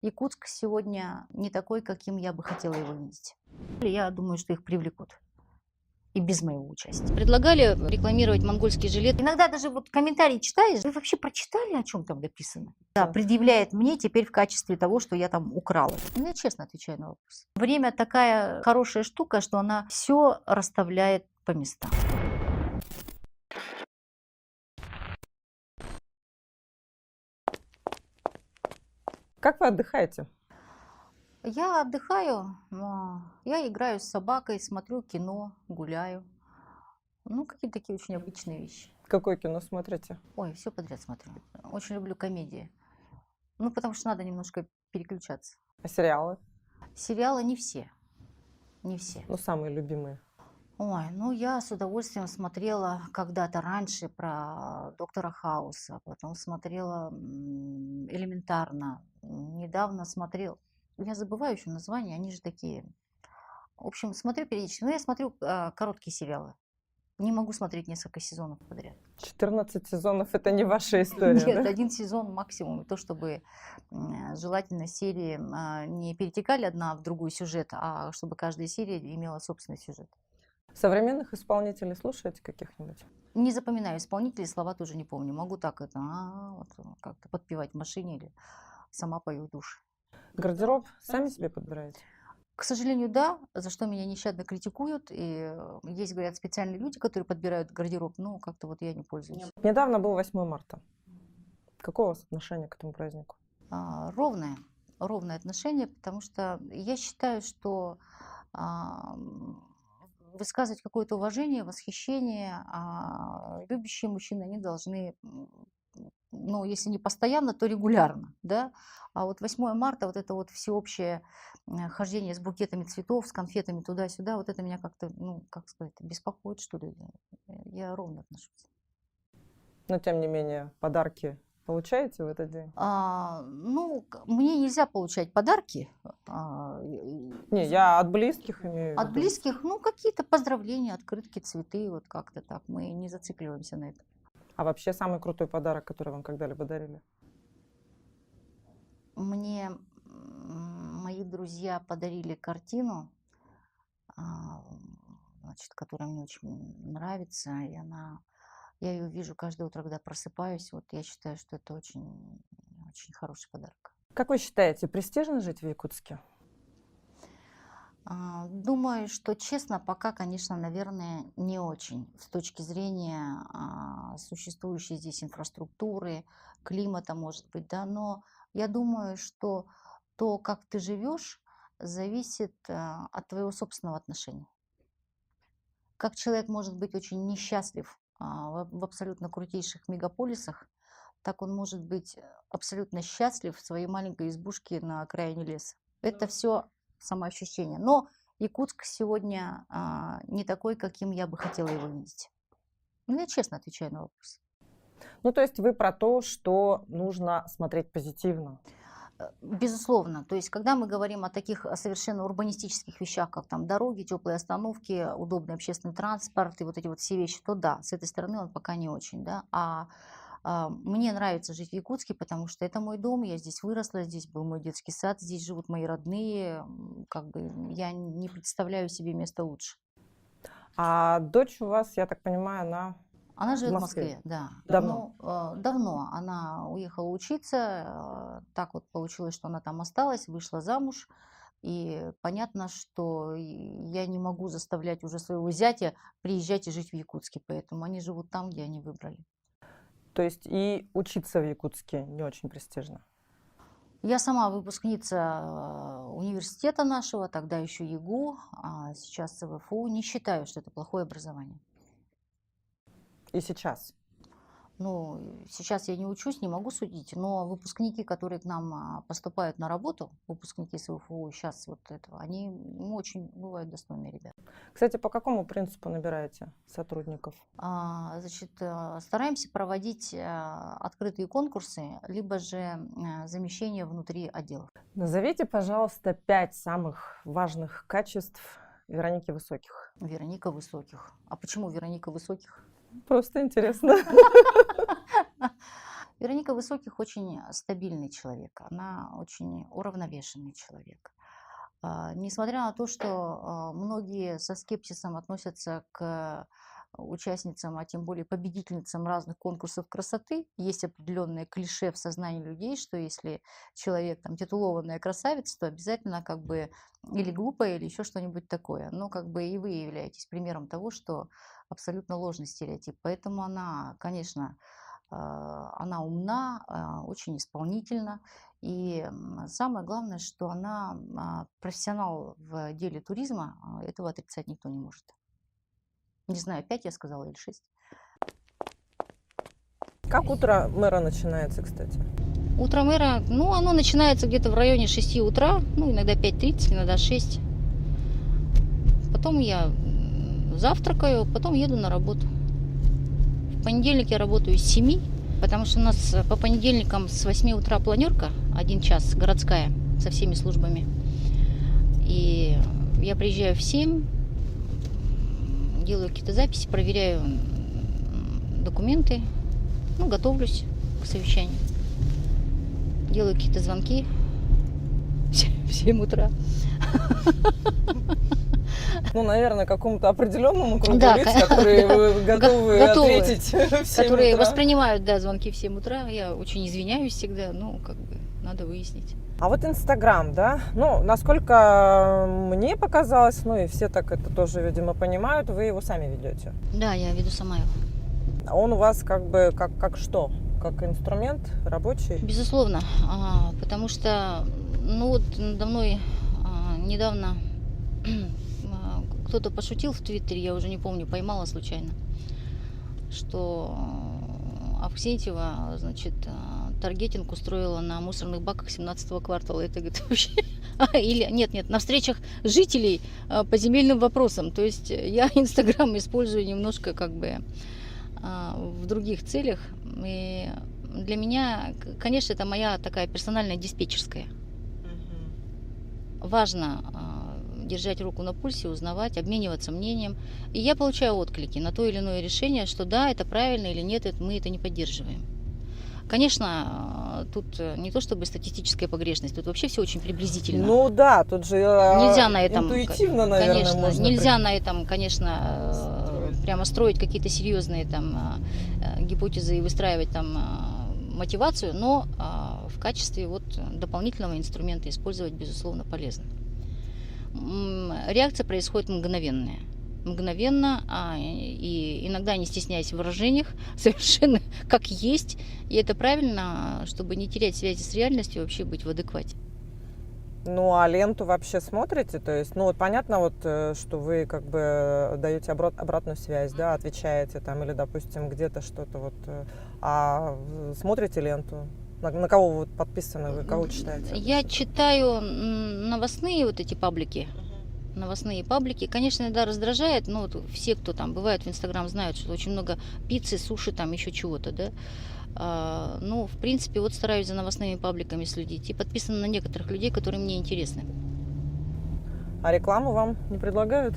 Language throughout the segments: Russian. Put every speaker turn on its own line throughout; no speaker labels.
Якутск сегодня не такой, каким я бы хотела его видеть. Я думаю, что их привлекут. И без моего участия. Предлагали рекламировать монгольский жилет. Иногда даже вот комментарии читаешь, вы вообще прочитали, о чем там написано? Да, предъявляет мне теперь в качестве того, что я там украла. Ну, я честно отвечаю на вопрос. Время такая хорошая штука, что она все расставляет по местам.
Как вы отдыхаете?
Я отдыхаю, я играю с собакой, смотрю кино, гуляю. Ну, какие-то такие очень обычные вещи.
Какое кино смотрите?
Ой, все подряд смотрю. Очень люблю комедии. Ну, потому что надо немножко переключаться.
А сериалы?
Сериалы не все. Не все.
Ну, самые любимые.
Ой, ну я с удовольствием смотрела когда-то раньше про доктора Хауса, потом смотрела элементарно. Недавно смотрел. Я забываю еще названия, они же такие. В общем, смотрю периодически. Но я смотрю короткие сериалы. Не могу смотреть несколько сезонов подряд.
14 сезонов — это не ваша история,
Нет,
да?
один сезон максимум. И то, чтобы желательно серии не перетекали одна в другую сюжет, а чтобы каждая серия имела собственный сюжет.
Современных исполнителей слушаете каких-нибудь?
Не запоминаю исполнителей, слова тоже не помню. Могу так это вот, как-то подпевать в машине или сама пою в душе.
Гардероб сами себе подбираете?
К сожалению, да, за что меня нещадно критикуют. И есть, говорят, специальные люди, которые подбирают гардероб, но как-то вот я не пользуюсь.
Недавно был 8 марта. Какое у вас отношение к этому празднику?
Ровное отношение, потому что я считаю, что высказывать какое-то уважение, восхищение, любящие мужчины, они должны, ну, если не постоянно, то регулярно, да. А вот 8 марта, вот это вот всеобщее хождение с букетами цветов, с конфетами туда-сюда, вот это меня как-то, ну, как сказать, беспокоит, что ли. Я ровно отношусь.
Но, тем не менее, подарки получаете в этот день?
Ну, мне нельзя получать подарки.
Не, я от близких имею в
От
виду.
близких, ну, какие-то поздравления, открытки, цветы, вот как-то так. Мы не зацикливаемся на это.
А вообще самый крутой подарок, который вам когда-либо дарили?
Мне мои друзья подарили картину, значит, которая мне очень нравится, и я ее вижу каждое утро, когда просыпаюсь. Вот я считаю, что это очень, очень хороший подарок.
Как вы считаете, престижно жить в Якутске?
Думаю, что честно, пока, конечно, наверное, не очень с точки зрения существующей здесь инфраструктуры, климата, может быть, да, но я думаю, что то, как ты живешь, зависит от твоего собственного отношения. Как человек может быть очень несчастлив в абсолютно крутейших мегаполисах, так он может быть абсолютно счастлив в своей маленькой избушке на окраине леса. Это все самоощущение. Но Якутск сегодня не такой, каким я бы хотела его видеть. Ну, я честно отвечаю на вопрос.
Ну, то есть вы про то, что нужно смотреть позитивно.
Безусловно. То есть, когда мы говорим о таких совершенно урбанистических вещах, как там дороги, теплые остановки, удобный общественный транспорт и вот эти вот все вещи, то да, с этой стороны он пока не очень, да. Мне нравится жить в Якутске, потому что это мой дом, я здесь выросла, здесь был мой детский сад, здесь живут мои родные, как бы я не представляю себе места лучше.
А дочь у вас, я так понимаю,
Она живет в
Москве?
Москве, да.
Давно?
Давно. Она уехала учиться, так вот получилось, что она там осталась, вышла замуж. И понятно, что я не могу заставлять уже своего зятя приезжать и жить в Якутске, поэтому они живут там, где они выбрали.
То есть и учиться в Якутске не очень престижно?
Я сама выпускница университета нашего, тогда еще ЕГУ, а сейчас ЦВФУ. Не считаю, что это плохое образование.
И сейчас?
Ну, сейчас я не учусь, не могу судить, но выпускники, которые к нам поступают на работу, выпускники СВФУ сейчас вот этого, они очень бывают достойные ребята.
Кстати, по какому принципу набираете сотрудников?
Значит, стараемся проводить открытые конкурсы, либо же замещение внутри отделов.
Назовите, пожалуйста, 5 самых важных качеств Вероники Высоких.
Вероника Высоких. А почему Вероника Высоких?
Просто интересно.
Вероника Высоких очень стабильный человек, она очень уравновешенный человек. Несмотря на то, что многие со скепсисом относятся к участницам, а тем более победительницам разных конкурсов красоты, есть определенное клише в сознании людей, что если человек там титулованная красавица, то обязательно как бы или глупая, или еще что-нибудь такое. Но как бы и вы являетесь примером того, что абсолютно ложный стереотип. Поэтому она, конечно, она умна, очень исполнительна. И самое главное, что она профессионал в деле туризма, этого отрицать никто не может. Не знаю, 5 я сказала или 6.
Как утро мэра начинается, кстати?
Утро мэра, ну, оно начинается где-то в районе 6 утра, ну, иногда 5:30, иногда 6. Потом я завтракаю, потом еду на работу. В понедельник я работаю с 7, потому что у нас по понедельникам с 8 утра планерка, 1 час, городская, со всеми службами. И я приезжаю в 7, делаю какие-то записи, проверяю документы, ну, готовлюсь к совещанию. Делаю какие-то звонки в 7 утра.
Ну, наверное, какому-то определенному кругу
Да,
лиц, которые вы готовы
готовы,
ответить в 7
которые
утра.
воспринимают, да, звонки в 7 утра. Я очень извиняюсь всегда, ну, как бы, надо выяснить.
А вот Инстаграм, да, ну, насколько мне показалось, ну, и все так это тоже, видимо, понимают, вы его сами ведете.
Да, я веду сама его.
Он у вас как бы, как что? Как инструмент рабочий?
Безусловно, потому что, ну, вот надо мной недавно кто-то пошутил в Твиттере, я уже не помню, поймала случайно, что Авксентьева, значит, таргетинг устроила на мусорных баках 17-го квартала. Это, говорит, вообще... Или, нет, на встречах жителей по земельным вопросам. То есть я Инстаграм использую немножко как бы в других целях. И для меня, конечно, это моя такая персональная диспетчерская. Важно держать руку на пульсе, узнавать, обмениваться мнением. И я получаю отклики на то или иное решение, что да, это правильно или нет, мы это не поддерживаем. Конечно, тут не то чтобы статистическая погрешность, тут вообще все очень приблизительно.
Ну да, тут же
нельзя на этом,
интуитивно, наверное,
конечно,
можно.
Нельзя на этом, конечно, прямо строить какие-то серьезные там гипотезы и выстраивать там мотивацию, но в качестве вот дополнительного инструмента использовать, безусловно, полезно. Реакция происходит мгновенная. Мгновенно, и иногда не стесняясь в выражениях, совершенно как есть. И это правильно, чтобы не терять связи с реальностью, вообще быть в адеквате.
Ну, а ленту вообще смотрите? То есть, ну, вот понятно, вот, что вы как бы даете обратную связь, да, отвечаете там, или, допустим, где-то что-то вот, а смотрите ленту? На кого вы подписаны, вы кого читаете?
Я читаю новостные вот эти паблики. Новостные паблики. Конечно, иногда раздражает, но вот все, кто там бывает в Инстаграм, знают, что очень много пиццы, суши, там еще чего-то, да. Ну, в принципе, вот стараюсь за новостными пабликами следить и подписана на некоторых людей, которые мне интересны.
А рекламу вам не предлагают?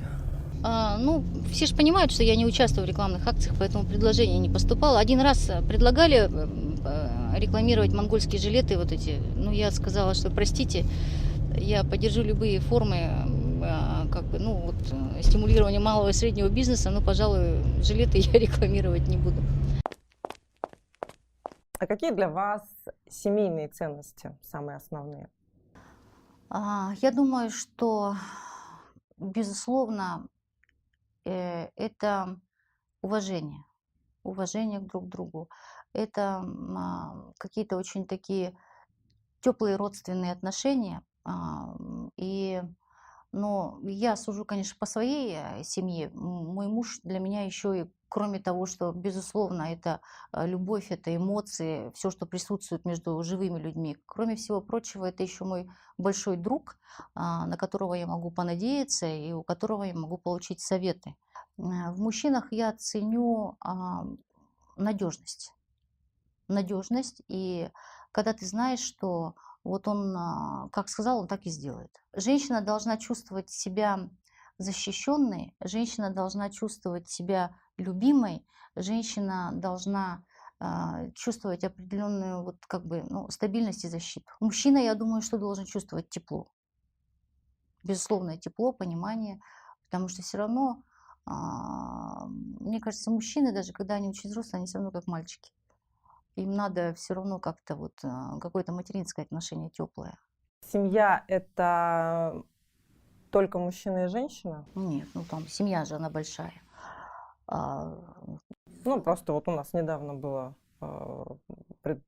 Ну, все же понимают, что я не участвую в рекламных акциях, поэтому предложение не поступало. Один раз предлагали рекламировать монгольские жилеты вот эти. Ну, я сказала, что простите, я поддержу любые формы как бы, ну, вот, стимулирования малого и среднего бизнеса, но, пожалуй, жилеты я рекламировать не буду.
А какие для вас семейные ценности самые основные?
Я думаю, что, безусловно, это уважение. Уважение друг к другу. Это какие-то очень такие теплые родственные отношения. Но я сужу, конечно, по своей семье. Мой муж для меня еще и, кроме того, что, безусловно, это любовь, это эмоции, все, что присутствует между живыми людьми. Кроме всего прочего, это еще мой большой друг, на которого я могу понадеяться и у которого я могу получить советы. В мужчинах я ценю надежность. Надежность, и когда ты знаешь, что вот он, как сказал, он так и сделает. Женщина должна чувствовать себя защищенной, женщина должна чувствовать себя любимой, женщина должна чувствовать определенную вот как бы ну, стабильность и защиту. Мужчина, я думаю, что должен чувствовать тепло, безусловное тепло, понимание, потому что все равно, мне кажется, мужчины даже когда они очень взрослые, они все равно как мальчики. Им надо все равно как-то вот какое-то материнское отношение теплое.
Семья — это только мужчина и женщина?
Нет, ну там семья же она большая. А,
Ну, просто вот у нас недавно было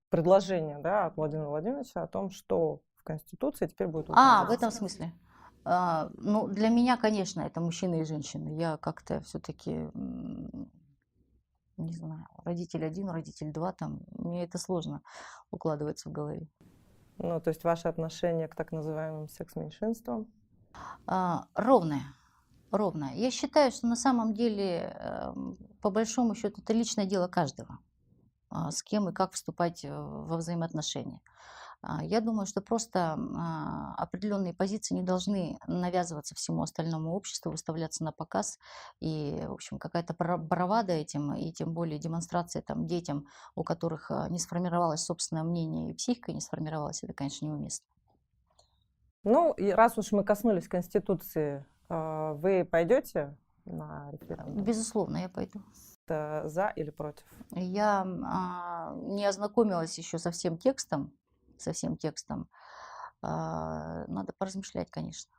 предложение, да, от Владимира Владимировича о том, что в Конституции теперь будет
в
указываться.
этом смысле. Ну, для меня, конечно, это мужчина и женщина. Я как-то все-таки, не знаю, родитель один, родитель два, там, мне это сложно укладывается в голове.
Ну, то есть ваше отношение к так называемым секс-меньшинствам?
Ровное, ровное. Я считаю, что на самом деле, по большому счету, это личное дело каждого, с кем и как вступать во взаимоотношения. Я думаю, что просто определенные позиции не должны навязываться всему остальному обществу, выставляться на показ. И, в общем, какая-то бравада этим, и тем более демонстрация там, детям, у которых не сформировалось собственное мнение и психика не сформировалась, это, конечно, неуместно.
Ну, и раз уж мы коснулись Конституции, вы пойдете на референдум?
Безусловно, я пойду.
Это за или против?
Я не ознакомилась еще со всем текстом. Надо поразмышлять, конечно.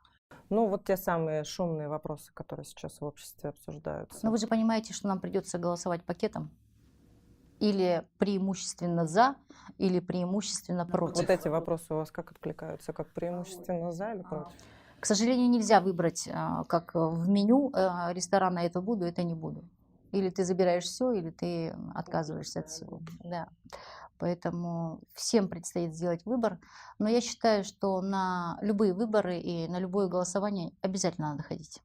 Ну, вот те самые шумные вопросы, которые сейчас в обществе обсуждаются.
Но вы же понимаете, что нам придется голосовать пакетом. Или преимущественно за, или преимущественно против.
Вот эти вопросы у вас как откликаются? Как преимущественно за или против?
К сожалению, нельзя выбрать, как в меню ресторана это буду, это не буду. Или ты забираешь все, или ты отказываешься от всего. Да. Поэтому всем предстоит сделать выбор. Но я считаю, что на любые выборы и на любое голосование обязательно надо ходить.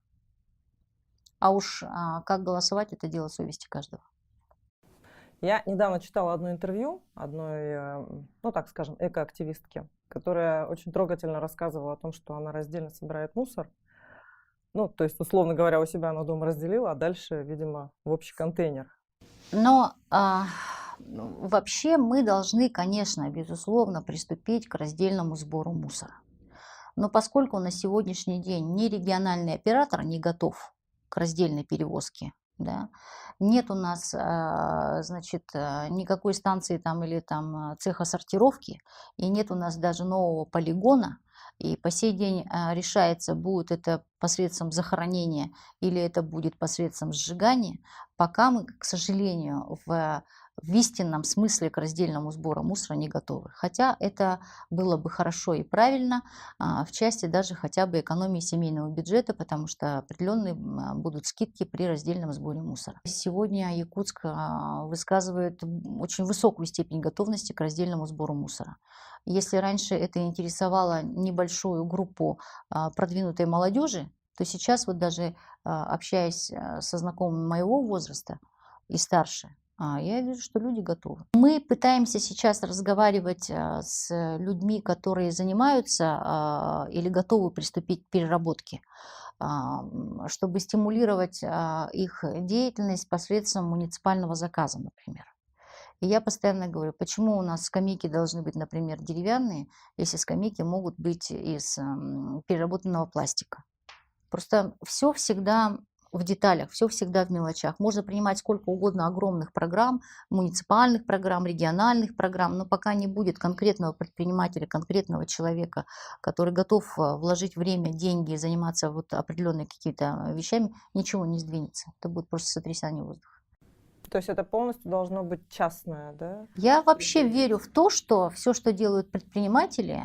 А уж как голосовать, это дело совести каждого.
Я недавно читала одно интервью одной, ну так скажем, экоактивистки, которая очень трогательно рассказывала о том, что она раздельно собирает мусор. Ну, то есть, условно говоря, у себя она дома разделила, а дальше, видимо, в общий контейнер.
Но вообще мы должны, конечно, безусловно, приступить к раздельному сбору мусора. Но поскольку на сегодняшний день ни региональный оператор не готов к раздельной перевозке, да, нет у нас, значит, никакой станции там или там цеха сортировки, и нет у нас даже нового полигона, и по сей день решается, будет это посредством захоронения или это будет посредством сжигания, пока мы, к сожалению, в истинном смысле к раздельному сбору мусора не готовы. Хотя это было бы хорошо и правильно в части даже хотя бы экономии семейного бюджета, потому что определенные будут скидки при раздельном сборе мусора. Сегодня Якутск высказывает очень высокую степень готовности к раздельному сбору мусора. Если раньше это интересовало небольшую группу продвинутой молодежи, то сейчас вот даже общаясь со знакомыми моего возраста и старше, я вижу, что люди готовы. Мы пытаемся сейчас разговаривать с людьми, которые занимаются или готовы приступить к переработке, чтобы стимулировать их деятельность посредством муниципального заказа, например. И я постоянно говорю, почему у нас скамейки должны быть, например, деревянные, если скамейки могут быть из переработанного пластика. Просто все всегда в деталях, все всегда в мелочах. Можно принимать сколько угодно огромных программ, муниципальных программ, региональных программ, но пока не будет конкретного предпринимателя, конкретного человека, который готов вложить время, деньги и заниматься вот определенными какими-то вещами, ничего не сдвинется. Это будет просто сотрясание воздуха.
То есть это полностью должно быть частное, да?
Я вообще верю в то, что все, что делают предприниматели,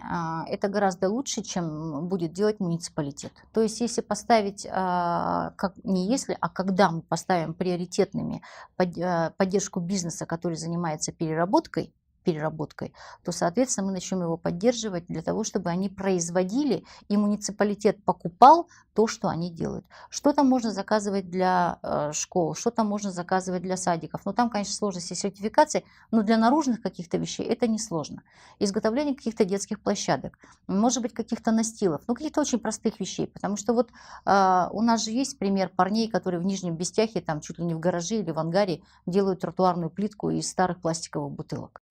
это гораздо лучше, чем будет делать муниципалитет. То есть если поставить, не если, а когда мы поставим приоритетными поддержку бизнеса, который занимается переработкой, переработкой, то, соответственно, мы начнем его поддерживать для того, чтобы они производили, и муниципалитет покупал то, что они делают. Что-то можно заказывать для школ, что-то можно заказывать для садиков. Но там, конечно, сложности сертификации, но для наружных каких-то вещей это несложно. Изготовление каких-то детских площадок, может быть, каких-то настилов, ну, каких-то очень простых вещей. Потому что вот у нас же есть пример парней, которые в Нижнем Бестяхе, там чуть ли не в гараже или в ангаре, делают тротуарную плитку из старых пластиковых бутылок.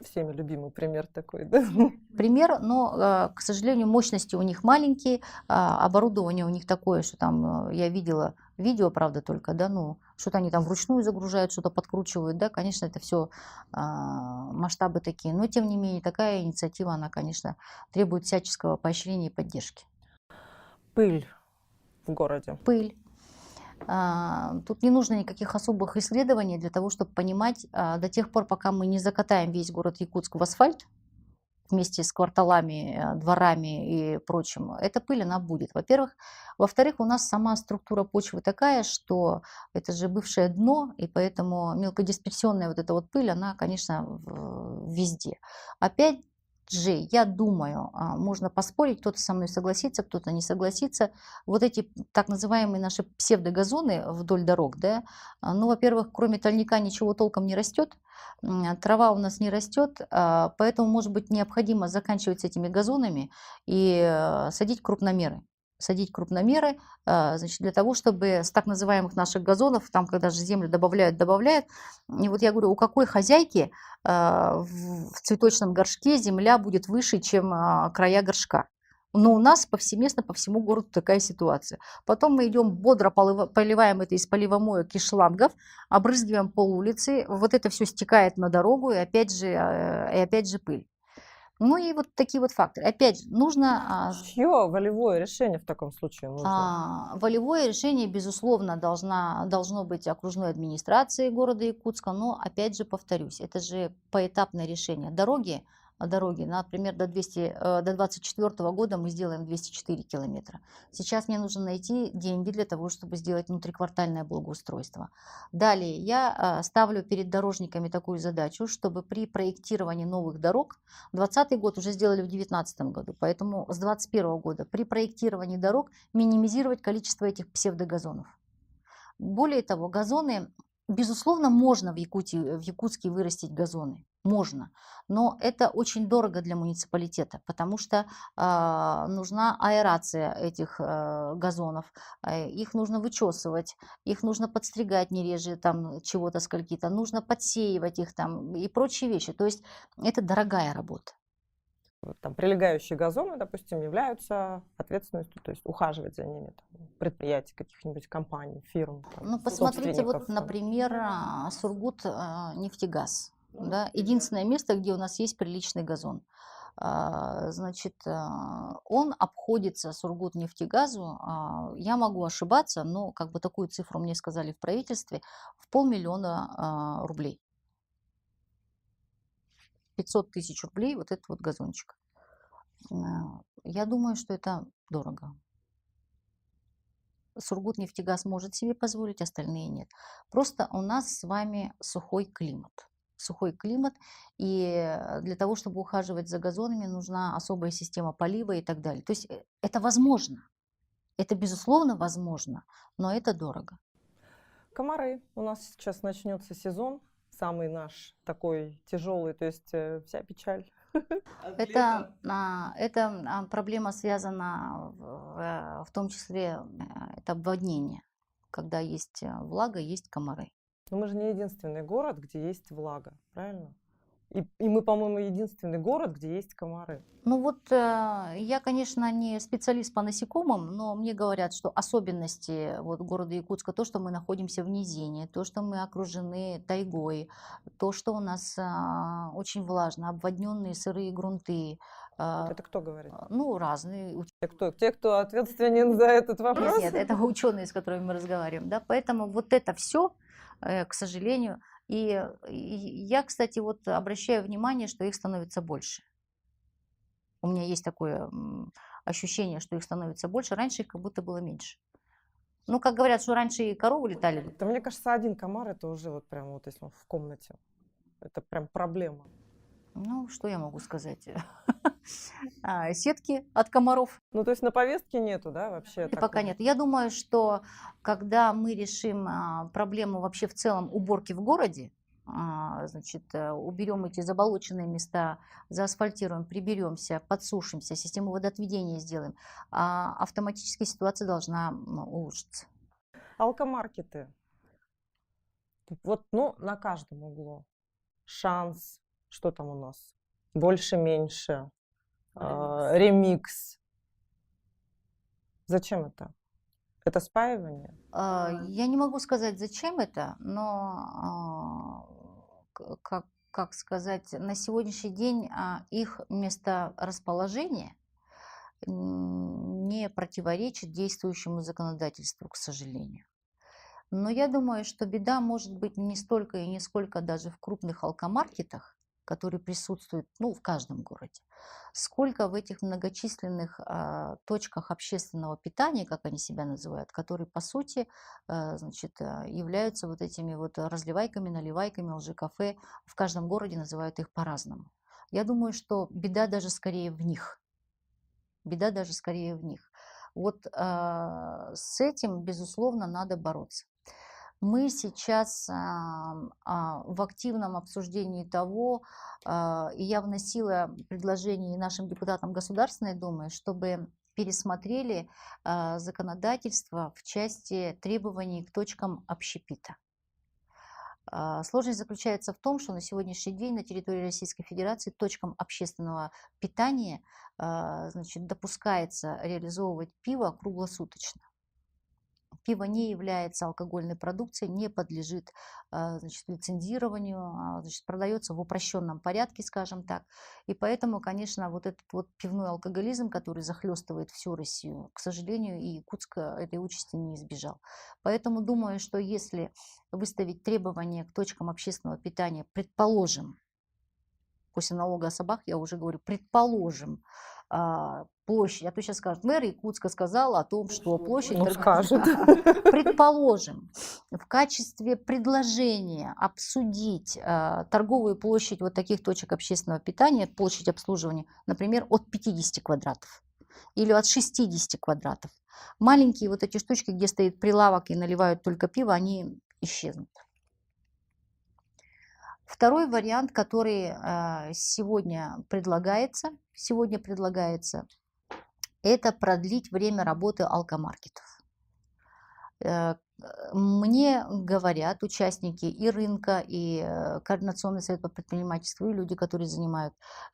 Всеми любимый пример такой, да?
Пример, но, к сожалению, мощности у них маленькие, оборудование у них такое, что там я видела видео, правда, только, да, ну, что-то они там вручную загружают, что-то подкручивают, да, конечно, это все масштабы такие, но, тем не менее, такая инициатива, она, конечно, требует всяческого поощрения и поддержки.
Пыль в городе.
Пыль. Тут не нужно никаких особых исследований для того, чтобы понимать, до тех пор, пока мы не закатаем весь город Якутск в асфальт, вместе с кварталами, дворами и прочим, эта пыль, она будет, во-первых. Во-вторых, у нас сама структура почвы такая, что это же бывшее дно, и поэтому мелкодисперсионная вот эта вот пыль, она, конечно, везде. Опять же, я думаю, можно поспорить, кто-то со мной согласится, кто-то не согласится. Вот эти так называемые наши псевдогазоны вдоль дорог, да, ну, во-первых, кроме тольника ничего толком не растет, трава у нас не растет, поэтому, может быть, необходимо заканчивать с этими газонами и садить крупномеры. Садить крупномеры, значит, для того, чтобы с так называемых наших газонов, там, когда же землю добавляют, и вот я говорю, у какой хозяйки в цветочном горшке земля будет выше, чем края горшка? Но у нас повсеместно по всему городу такая ситуация. Потом мы идем бодро поливаем это из поливомоек и шлангов, обрызгиваем пол улицы, вот это все стекает на дорогу, и опять же пыль. Ну и вот такие вот факторы. Опять же, нужно
Чье волевое решение в таком случае нужно?
волевое решение, безусловно, должно быть окружной администрации города Якутска, но, опять же, повторюсь, это же поэтапное решение. Дороги, например, до 2024 года мы сделаем 204 километра. Сейчас мне нужно найти деньги для того, чтобы сделать внутриквартальное благоустройство. Далее, я ставлю перед дорожниками такую задачу, чтобы при проектировании новых дорог, 2020 год уже сделали в 2019 году, поэтому с 2021 года при проектировании дорог минимизировать количество этих псевдогазонов. Более того, газоны, безусловно, можно в Якутске вырастить газоны. Можно, но это очень дорого для муниципалитета, потому что нужна аэрация этих газонов, их нужно вычесывать, их нужно подстригать не реже там чего-то скольки-то, нужно подсеивать их там и прочие вещи. То есть это дорогая работа.
Вот там прилегающие газоны, допустим, являются ответственностью, то есть ухаживать за ними там, предприятий, каких-нибудь компаний, фирм, там,
Ну, посмотрите, вот,
собственников, там.
например, Сургут нефтегаз. Да? Единственное место, где у нас есть приличный газон. Значит, он обходится Сургутнефтегазу, я могу ошибаться, но как бы такую цифру мне сказали в правительстве, в 500 000 рублей. 500 000 рублей вот этот вот газончик. Я думаю, что это дорого. Сургутнефтегаз может себе позволить, остальные нет. Просто у нас с вами сухой климат. Сухой климат, и для того, чтобы ухаживать за газонами, нужна особая система полива и так далее. То есть это возможно, это безусловно возможно, но это дорого.
Комары. У нас сейчас начнется сезон, самый наш такой тяжелый, то есть вся печаль.
Это проблема связана в том числе, это обводнение. Когда есть влага, есть комары.
Но мы же не единственный город, где есть влага, правильно? И мы, по-моему, единственный город, где есть комары.
Ну вот я, конечно, не специалист по насекомым, но мне говорят, что особенности вот города Якутска, то, что мы находимся в низине, то, что мы окружены тайгой, то, что у нас очень влажно, обводненные сырые грунты.
Это кто говорит?
Ну, разные.
Те, кто ответственен за этот вопрос?
Нет, это ученые, с которыми мы разговариваем. Да? Поэтому вот это все, к сожалению, и я, кстати, вот обращаю внимание, что их становится больше. У меня есть такое ощущение, что их становится больше. Раньше их как будто было меньше. Ну, как говорят, что раньше и коровы летали.
Да мне кажется, один комар это уже вот прям вот если он в комнате. Это прям проблема.
Ну, что я могу сказать? Сетки от комаров.
Ну, то есть на повестке нету, да, вообще
И пока
такого?
нет. Я думаю, что когда мы решим проблему вообще в целом уборки в городе, значит, уберем эти заболоченные места, заасфальтируем, приберемся, подсушимся, систему водоотведения сделаем, автоматически ситуация должна улучшиться.
Алкомаркеты. Вот, ну, на каждом углу. Шанс. Что там у нас? Больше, меньше. Ремикс. Зачем это? Это спаивание?
Я не могу сказать, зачем это, но, как сказать, на сегодняшний день их месторасположение не противоречит действующему законодательству, к сожалению. Но я думаю, что беда может быть не столько и не сколько даже в крупных алкомаркетах, которые присутствуют, ну, в каждом городе, сколько в этих многочисленных точках общественного питания, как они себя называют, которые по сути, значит, являются вот этими вот разливайками, наливайками, лжекафе. В каждом городе называют их по-разному. Я думаю, что беда даже скорее в них. Беда даже скорее в них. Вот с этим, безусловно, надо бороться. Мы сейчас в активном обсуждении того, и я вносила предложение нашим депутатам Государственной Думы, чтобы пересмотрели законодательство в части требований к точкам общепита. Сложность заключается в том, что на сегодняшний день на территории Российской Федерации точкам общественного питания значит, допускается реализовывать пиво круглосуточно. Пиво не является алкогольной продукцией, не подлежит значит, лицензированию, значит, продается в упрощенном порядке, скажем так. И поэтому, конечно, вот этот вот пивной алкоголизм, который захлестывает всю Россию, к сожалению, и Якутск этой участи не избежал. Поэтому думаю, что если выставить требования к точкам общественного питания, предположим, после налога о собак, я уже говорю, предположим, площадь, а то сейчас скажут, мэр Якутска сказал о том, что площадь...
Ну, скажет.
Предположим, в качестве предложения обсудить торговую площадь вот таких точек общественного питания, площадь обслуживания, например, от 50 квадратов или от 60 квадратов. Маленькие вот эти штучки, где стоит прилавок и наливают только пиво, они исчезнут. Второй вариант, который сегодня предлагается, это продлить время работы алкомаркетов. Мне говорят участники и рынка, и Координационный совет по предпринимательству, и люди, которые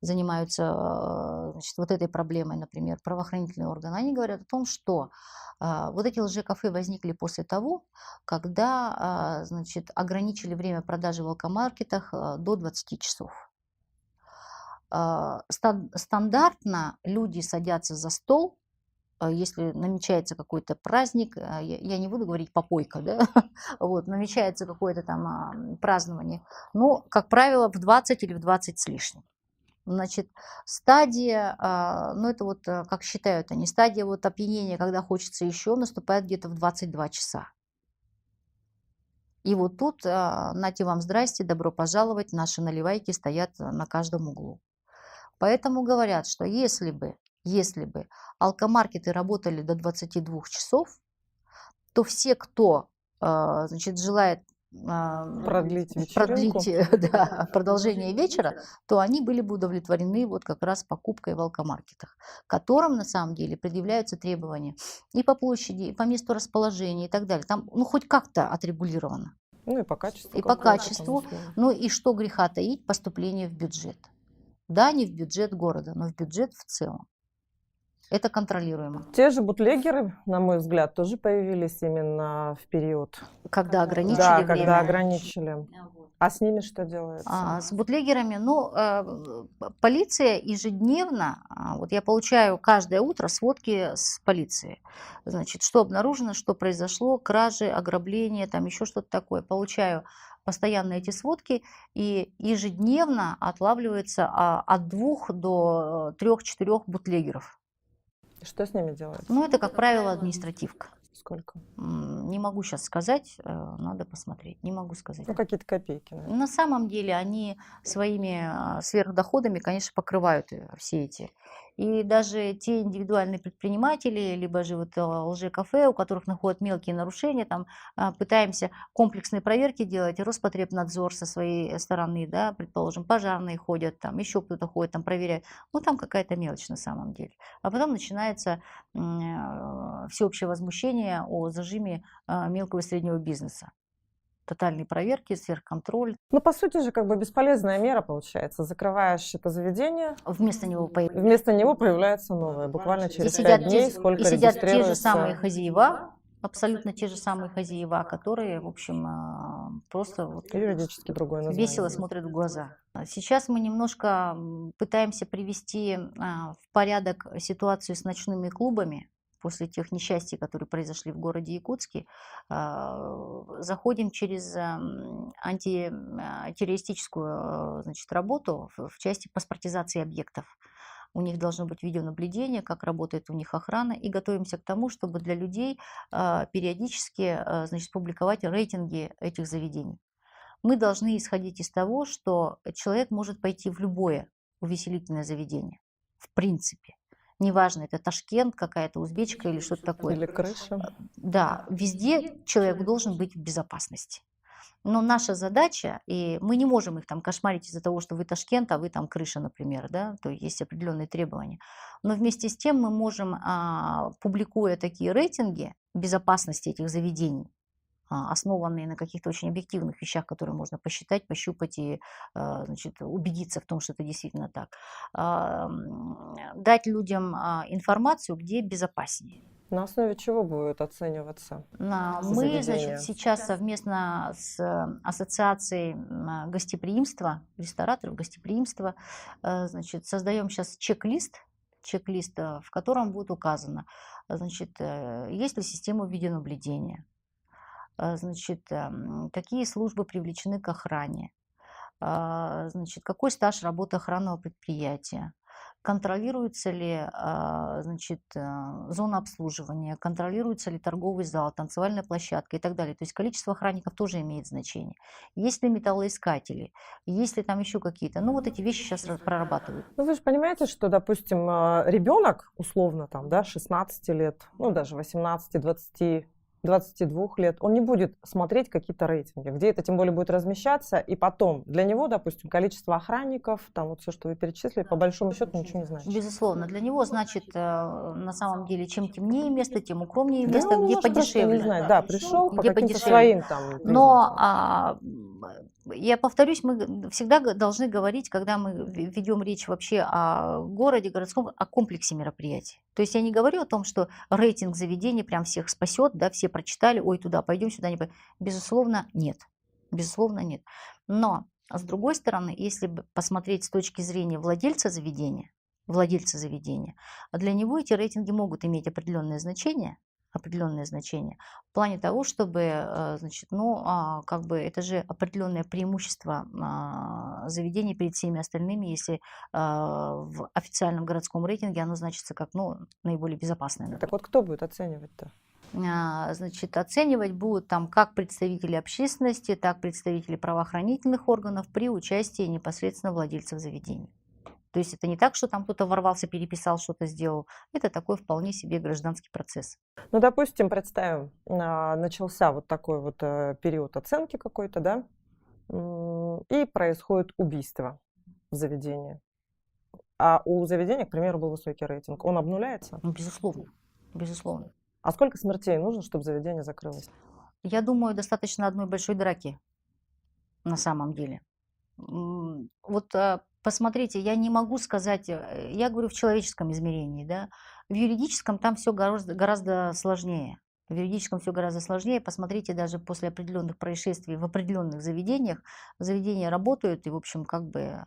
занимаются значит, вот этой проблемой, например, правоохранительные органы, они говорят о том, что вот эти лжекафе возникли после того, когда значит, ограничили время продажи в алкомаркетах до 20 часов. Стандартно люди садятся за стол, если намечается какой-то праздник, я не буду говорить попойка, да, вот, намечается какое-то там празднование, но, как правило, в 20 или в 20 с лишним. Значит, стадия, ну это вот, как считают они, стадия вот опьянения, когда хочется еще, наступает где-то в 22 часа. И вот тут, нате вам здрасте, добро пожаловать, наши наливайки стоят на каждом углу. Поэтому говорят, что если бы алкомаркеты работали до 22 часов, то все, кто значит, желает
Продлить вечеринку.
да, продолжение вечера, то они были бы удовлетворены вот как раз покупкой в алкомаркетах, которым на самом деле предъявляются требования и по площади, и по месту расположения и так далее. Там ну, хоть как-то отрегулировано.
Ну и по качеству.
И по качеству. Ну и что греха таить, поступление в бюджет. Да, не в бюджет города, но в бюджет в целом. Это контролируемо.
Те же бутлегеры, на мой взгляд, тоже появились именно в период.
Когда ограничили
Да,
время.
когда ограничили. А с ними что делается?
С бутлегерами, ну, полиция ежедневно, вот я получаю каждое утро сводки с полиции. Значит, что обнаружено, что произошло, кражи, ограбления, там еще что-то такое. Получаю постоянно эти сводки, и ежедневно отлавливается от 2 до 3-4 бутлегеров.
Что с ними делается?
Ну, это, как правило, административка.
Сколько?
Не могу сейчас сказать, надо посмотреть, не могу сказать.
Ну, какие-то копейки, наверное.
На самом деле они своими сверхдоходами, конечно, покрывают все эти. И даже те индивидуальные предприниматели, либо же вот лжекафе, у которых находят мелкие нарушения, там пытаемся комплексные проверки делать, Роспотребнадзор со своей стороны, да, предположим, пожарные ходят, там еще кто-то ходит, там проверяет. Ну, там какая-то мелочь на самом деле. А потом начинается всеобщее возмущение о зажиме мелкого и среднего бизнеса. Тотальные проверки, сверхконтроль.
Ну, по сути же, как бы бесполезная мера получается. Закрываешь это заведение,
Вместо него
вместо него появляется новое. Буквально через
сидят
5 дней
те,
сколько
и сидят те же самые
регистрируется.
хозяева, абсолютно те же самые хозяева, которые, в общем, просто вот
Юридически другое
весело
название.
смотрят в глаза. Сейчас мы немножко пытаемся привести в порядок ситуацию с ночными клубами. После тех несчастий, которые произошли в городе Якутске, заходим через антитеррористическую, значит, работу в части паспортизации объектов. У них должно быть видеонаблюдение, как работает у них охрана, и готовимся к тому, чтобы для людей периодически, значит, публиковать рейтинги этих заведений. Мы должны исходить из того, что человек может пойти в любое увеселительное заведение, в принципе. Неважно, это Ташкент, какая-то узбечка или что-то такое.
Или крыша.
Да, везде человек должен быть в безопасности. Но наша задача, и мы не можем их там кошмарить из-за того, что вы Ташкент, а вы там крыша, например, да, то есть определенные требования. Но вместе с тем мы можем, публикуя такие рейтинги безопасности этих заведений, основанные на каких-то очень объективных вещах, которые можно посчитать, пощупать и, значит, убедиться в том, что это действительно так, дать людям информацию, где безопаснее.
На основе чего будет оцениваться
Мы, значит,
заведение?
сейчас совместно с Ассоциацией гостеприимства, рестораторов гостеприимства, значит, создаем сейчас чек-лист, в котором будет указано, значит, есть ли система видеонаблюдения, значит, какие службы привлечены к охране, значит, какой стаж работы охранного предприятия, контролируется ли, значит, зона обслуживания, контролируется ли торговый зал, танцевальная площадка и так далее. То есть количество охранников тоже имеет значение. Есть ли металлоискатели, есть ли там еще какие-то. Ну, вот эти вещи сейчас прорабатывают.
Ну, вы же понимаете, что, допустим, ребенок, условно, там, да, 16 лет, ну, даже 18, 20, 22 лет, он не будет смотреть какие-то рейтинги, где это тем более будет размещаться, и потом для него, допустим, количество охранников, там вот все, что вы перечислили, по большому счету ничего не значит.
Безусловно, для него, значит, на самом деле, чем темнее место, тем укромнее
Да,
место,
он
где
может просто
подешевле.
не знать, да, пришел по
Где
каким-то
подешевле.
своим там
Но
признакам.
я повторюсь, мы всегда должны говорить, когда мы ведем речь вообще о городе, городском, о комплексе мероприятий. То есть я не говорю о том, что рейтинг заведений прям всех спасет, да, все прочитали, ой, туда пойдем, сюда не пойдем. Безусловно, нет. Безусловно, нет. Но, с другой стороны, если посмотреть с точки зрения владельца заведения, для него эти рейтинги могут иметь определенное значение в плане того, чтобы, значит, ну, как бы это же определенное преимущество заведения перед всеми остальными, если в официальном городском рейтинге оно значится как, ну, наиболее безопасное.
Так вот, кто будет оценивать-то?
Значит, оценивать будут там как представители общественности, так представители правоохранительных органов при участии непосредственно владельцев заведений. То есть это не так, что там кто-то ворвался, переписал, что-то сделал. Это такой вполне себе гражданский процесс.
Ну, допустим, представим, начался вот такой вот период оценки какой-то, да, и происходит убийство в заведении. А у заведения, к примеру, был высокий рейтинг. Он обнуляется?
Ну, безусловно, безусловно.
А сколько смертей нужно, чтобы заведение закрылось?
Я думаю, достаточно одной большой драки на самом деле. Вот посмотрите, я не могу сказать, я говорю в человеческом измерении, да, в юридическом там все гораздо сложнее. В юридическом все гораздо сложнее. Посмотрите, даже после определенных происшествий в определенных заведениях, заведения работают, и, в общем, как бы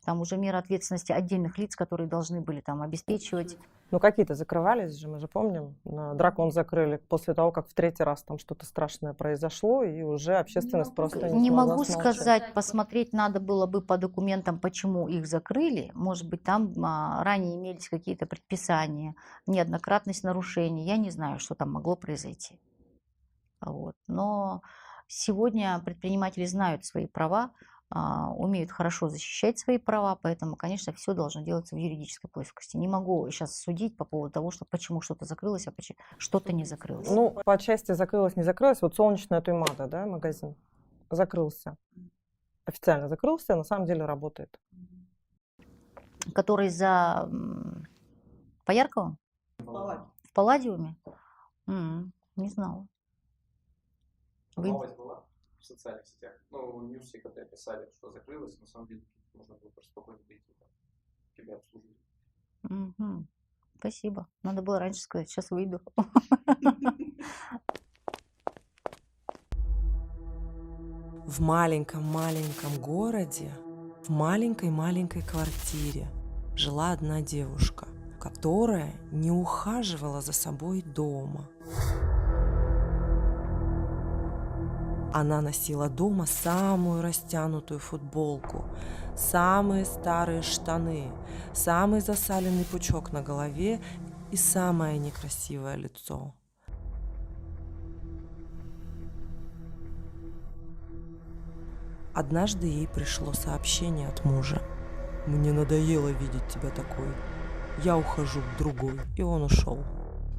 Там уже мера ответственности отдельных лиц, которые должны были там обеспечивать.
Ну, какие-то закрывались же, мы же помним. Дракон закрыли после того, как в 3-й раз там что-то страшное произошло, и уже общественность просто не
Не
смогла
могу
смолчать.
сказать, посмотреть надо было бы по документам, почему их закрыли. Может быть, там ранее имелись какие-то предписания, неоднократность нарушений. Я не знаю, что там могло произойти. Вот. Но сегодня предприниматели знают свои права, умеют хорошо защищать свои права, поэтому, конечно, все должно делаться в юридической плоскости. Не могу сейчас судить по поводу того, что почему что-то закрылось, а почему что-то не закрылось.
Ну, по части закрылось, не закрылось. Вот солнечная Туймада, да, магазин, закрылся. Официально закрылся, а на самом деле работает.
Который за Поярковым? В Палладиуме? Не знала. Вы-
Новость была в социальных сетях. Ну, ньюсы, когда писали, что закрылось, на самом деле можно было просто спокойно прийти там, тебя обслужить.
Мгм. Спасибо. Надо было раньше сказать, сейчас выйду.
В маленьком-маленьком городе, в маленькой-маленькой квартире жила одна девушка, которая не ухаживала за собой дома. Она носила дома самую растянутую футболку, самые старые штаны, самый засаленный пучок на голове и самое некрасивое лицо. Однажды ей пришло сообщение от мужа. «Мне надоело видеть тебя такой. Я ухожу к другой». И он ушел.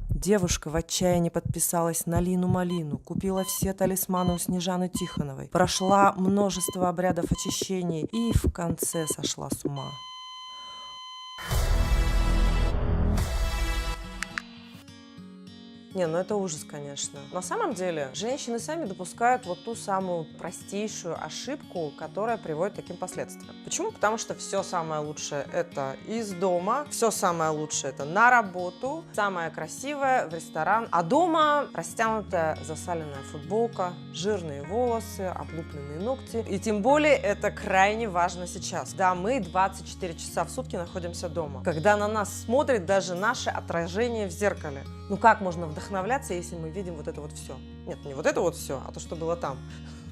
Девушка в отчаянии подписалась на Лину Малину, купила все талисманы у Снежаны Тихоновой, прошла множество обрядов очищения и в конце сошла с ума.
Не, ну это ужас, конечно. На самом деле, женщины сами допускают вот ту самую простейшую ошибку, которая приводит к таким последствиям. Почему? Потому что все самое лучшее – это из дома, все самое лучшее – это на работу, самое красивое – в ресторан, а дома растянутая засаленная футболка, жирные волосы, облупленные ногти. И тем более это крайне важно сейчас. Да, мы 24 часа в сутки находимся дома, когда на нас смотрит даже наше отражение в зеркале. Ну как можно вдохновляться, если мы видим вот это вот все? Нет, не вот это вот все, а то, что было там.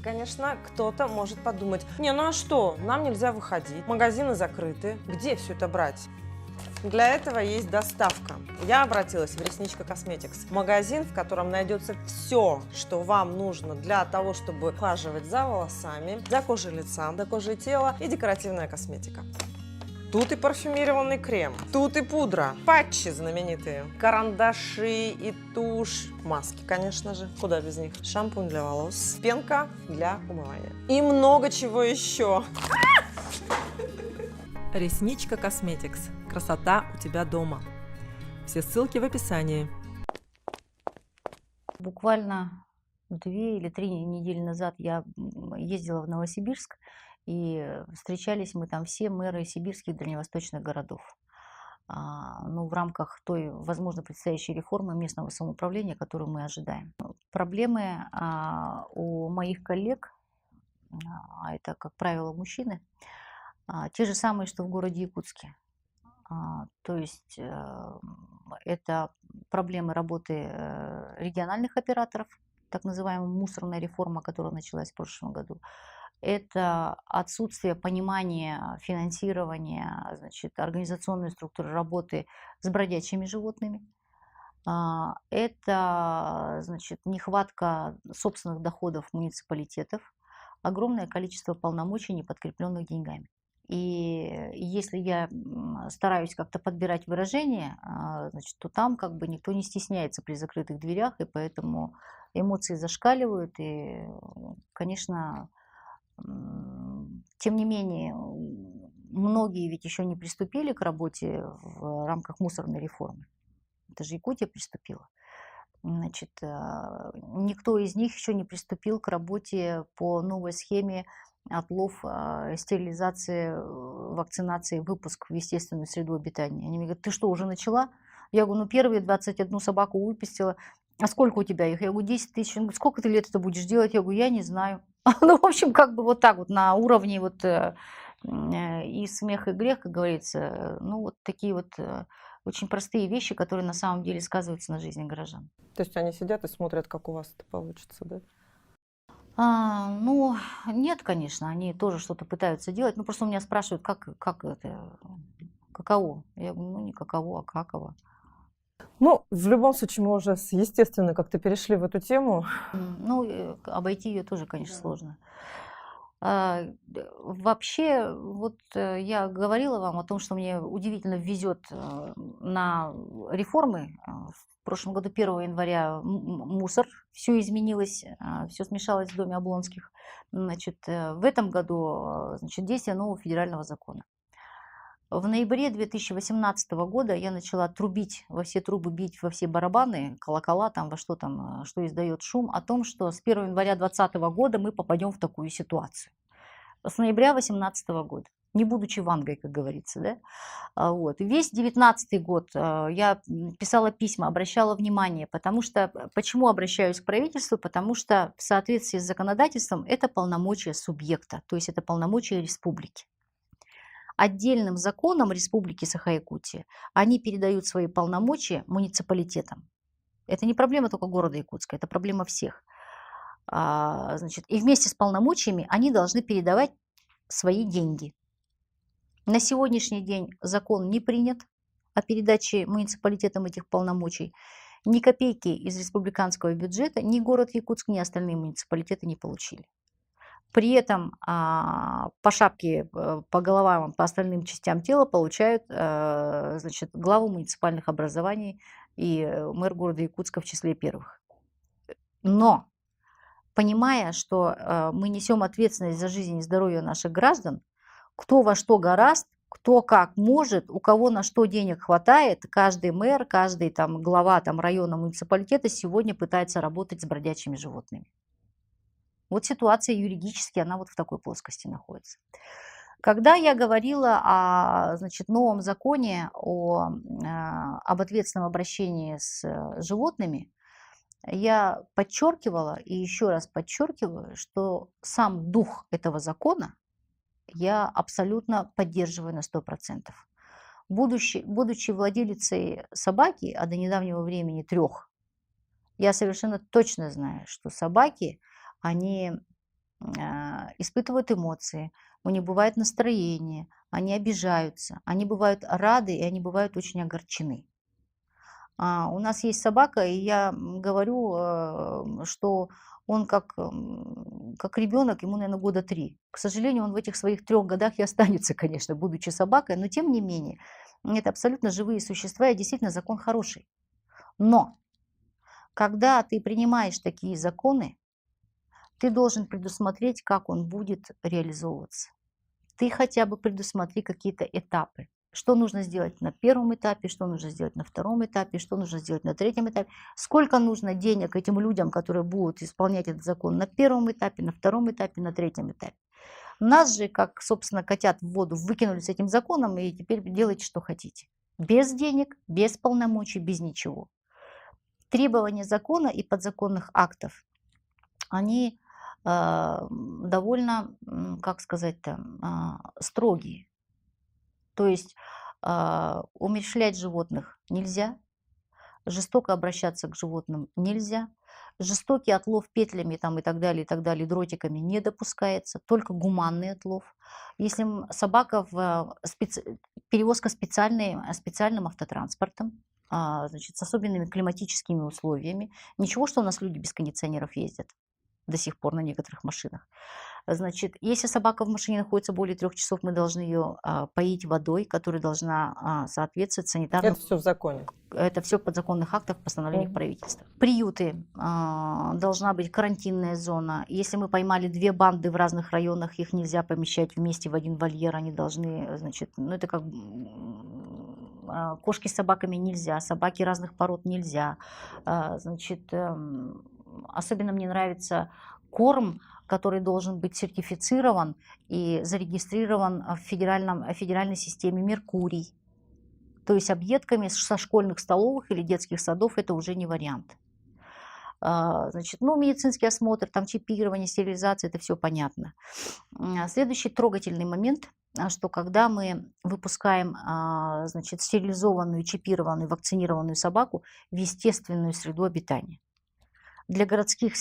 Конечно, кто-то может подумать, не, ну а что, нам нельзя выходить, магазины закрыты, где все это брать? Для этого есть доставка. Я обратилась в Ресничка Косметикс, магазин, в котором найдется все, что вам нужно для того, чтобы ухаживать за волосами, за кожей лица, за кожей тела и декоративная косметика. Тут и парфюмированный крем, тут и пудра, патчи знаменитые, карандаши и тушь, маски, конечно же, куда без них, шампунь для волос, пенка для умывания и много чего еще.
Ресничка Косметикс. Красота у тебя дома. Все ссылки в описании.
Буквально 2 или 3 недели назад я ездила в Новосибирск, и встречались мы там все мэры сибирских дальневосточных городов. Ну, в рамках той, возможно, предстоящей реформы местного самоуправления, которую мы ожидаем. Проблемы у моих коллег, а это, как правило, мужчины, те же самые, что в городе Якутске. То есть это проблемы работы региональных операторов, так называемая мусорная реформа, которая началась в прошлом году. Это отсутствие понимания финансирования, значит, организационной структуры работы с бродячими животными. Это, значит, нехватка собственных доходов муниципалитетов, огромное количество полномочий, не подкрепленных деньгами. И если я стараюсь как-то подбирать выражения, значит, то там как бы никто не стесняется при закрытых дверях, и поэтому эмоции зашкаливают, и, конечно, тем не менее, многие ведь еще не приступили к работе в рамках мусорной реформы. Это же Якутия приступила. Значит, никто из них еще не приступил к работе по новой схеме отлов, стерилизации, вакцинации, выпуск в естественную среду обитания. Они мне говорят, ты что, уже начала? Я говорю, ну первые 21 собаку выпустила. А сколько у тебя их? Я говорю, 10 тысяч. Он говорит, сколько ты лет это будешь делать? Я говорю, я не знаю. Ну, в общем, как бы вот так вот на уровне вот И смех, и грех, как говорится, ну, вот такие вот очень простые вещи, которые на самом деле сказываются на жизни горожан.
То есть они сидят и смотрят, как у вас это получится, да?
Ну, нет, конечно, они тоже что-то пытаются делать. Ну, просто у меня спрашивают, как это, каково? Я говорю, ну, не каково, а каково.
Ну, в любом случае, мы уже, естественно, как-то перешли в эту тему.
Ну, обойти ее тоже, конечно, сложно. Вообще, вот я говорила вам о том, что мне удивительно везет на реформы. В прошлом году 1 января мусор, все изменилось, все смешалось в доме Облонских. Значит, в этом году, значит, действие нового федерального закона. В ноябре 2018 года я начала трубить во все трубы, бить во все барабаны, колокола, там, во что там, что издает шум, о том, что с 1 января 2020 года мы попадем в такую ситуацию. С ноября 2018 года, не будучи вангой, как говорится, да. Вот. Весь 2019 год я писала письма, обращала внимание, потому что, почему обращаюсь к правительству, потому что в соответствии с законодательством это полномочия субъекта, то есть это полномочия республики. Отдельным законом Республики Саха-Якутия они передают свои полномочия муниципалитетам. Это не проблема только города Якутска, это проблема всех. Значит, и вместе с полномочиями они должны передавать свои деньги. На сегодняшний день закон не принят о передаче муниципалитетам этих полномочий. Ни копейки из республиканского бюджета ни город Якутск, ни остальные муниципалитеты не получили. При этом по шапке, по головам, по остальным частям тела получают, значит, главы муниципальных образований и мэр города Якутска в числе первых. Но, понимая, что мы несем ответственность за жизнь и здоровье наших граждан, кто во что горазд, кто как может, у кого на что денег хватает, каждый мэр, каждый там глава там района, муниципалитета сегодня пытается работать с бродячими животными. Вот ситуация юридически, она вот в такой плоскости находится. Когда я говорила о, значит, новом законе об ответственном обращении с животными, я подчеркивала и еще раз подчеркиваю, что сам дух этого закона я абсолютно поддерживаю на 100%. Будучи владелицей собаки, а до недавнего времени 3, я совершенно точно знаю, что собаки, они испытывают эмоции, у них бывает настроение, они обижаются, они бывают рады и они бывают очень огорчены. У нас есть собака, и я говорю, что он как ребенок, ему, наверное, года 3. К сожалению, он в этих своих 3 годах и останется, конечно, будучи собакой, но тем не менее, это абсолютно живые существа, и действительно закон хороший. Но когда ты принимаешь такие законы, ты должен предусмотреть, как он будет реализовываться. Ты хотя бы предусмотри какие-то этапы. Что нужно сделать на 1 этапе, что нужно сделать на 2 этапе, что нужно сделать на 3 этапе. Сколько нужно денег этим людям, которые будут исполнять этот закон на 1 этапе, на 2 этапе, на 3 этапе. Нас же, как, собственно, котят в воду, выкинули с этим законом, и теперь делайте, что хотите. Без денег, без полномочий, без ничего. Требования закона и подзаконных актов, они довольно, как сказать-то, строгие. То есть умерщвлять животных нельзя, жестоко обращаться к животным нельзя, жестокий отлов петлями там, и так далее, дротиками не допускается, только гуманный отлов. Если собака перевозка специальным автотранспортом, значит, с особенными климатическими условиями, ничего, что у нас люди без кондиционеров ездят до сих пор на некоторых машинах. Значит, если собака в машине находится более 3 часов, мы должны ее поить водой, которая должна соответствовать санитарным.
Это все в законе.
Это все в подзаконных актах, постановлениях правительства. Приюты, должна быть карантинная зона. Если мы поймали 2 банды в разных районах, их нельзя помещать вместе в один вольер, они должны, значит, ну это как кошки с собаками нельзя, собаки разных пород нельзя. Значит, особенно мне нравится корм, который должен быть сертифицирован и зарегистрирован в федеральной системе «Меркурий». То есть объедками со школьных столовых или детских садов это уже не вариант. Значит, ну, медицинский осмотр, там чипирование, стерилизация, это все понятно. Следующий трогательный момент, что когда мы выпускаем, значит, стерилизованную, чипированную, вакцинированную собаку в естественную среду обитания. Для городских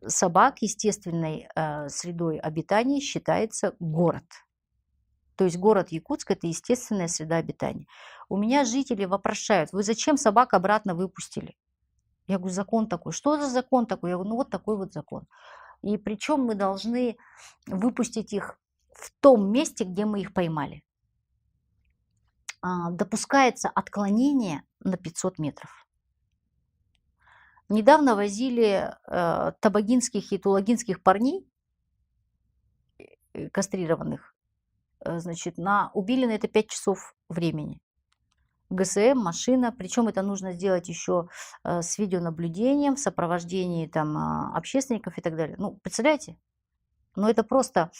собак естественной средой обитания считается город. То есть город Якутск – это естественная среда обитания. У меня жители вопрошают: вы зачем собак обратно выпустили? Я говорю: закон такой. Что за закон такой? Я говорю: ну вот такой вот закон. И причем мы должны выпустить их в том месте, где мы их поймали. Допускается отклонение на 500 метров. Недавно возили табагинских и тулагинских парней, кастрированных, значит, убили на это 5 часов времени. ГСМ, машина, причем это нужно сделать еще с видеонаблюдением, в сопровождении там общественников и так далее. Ну, представляете? Ну, это просто...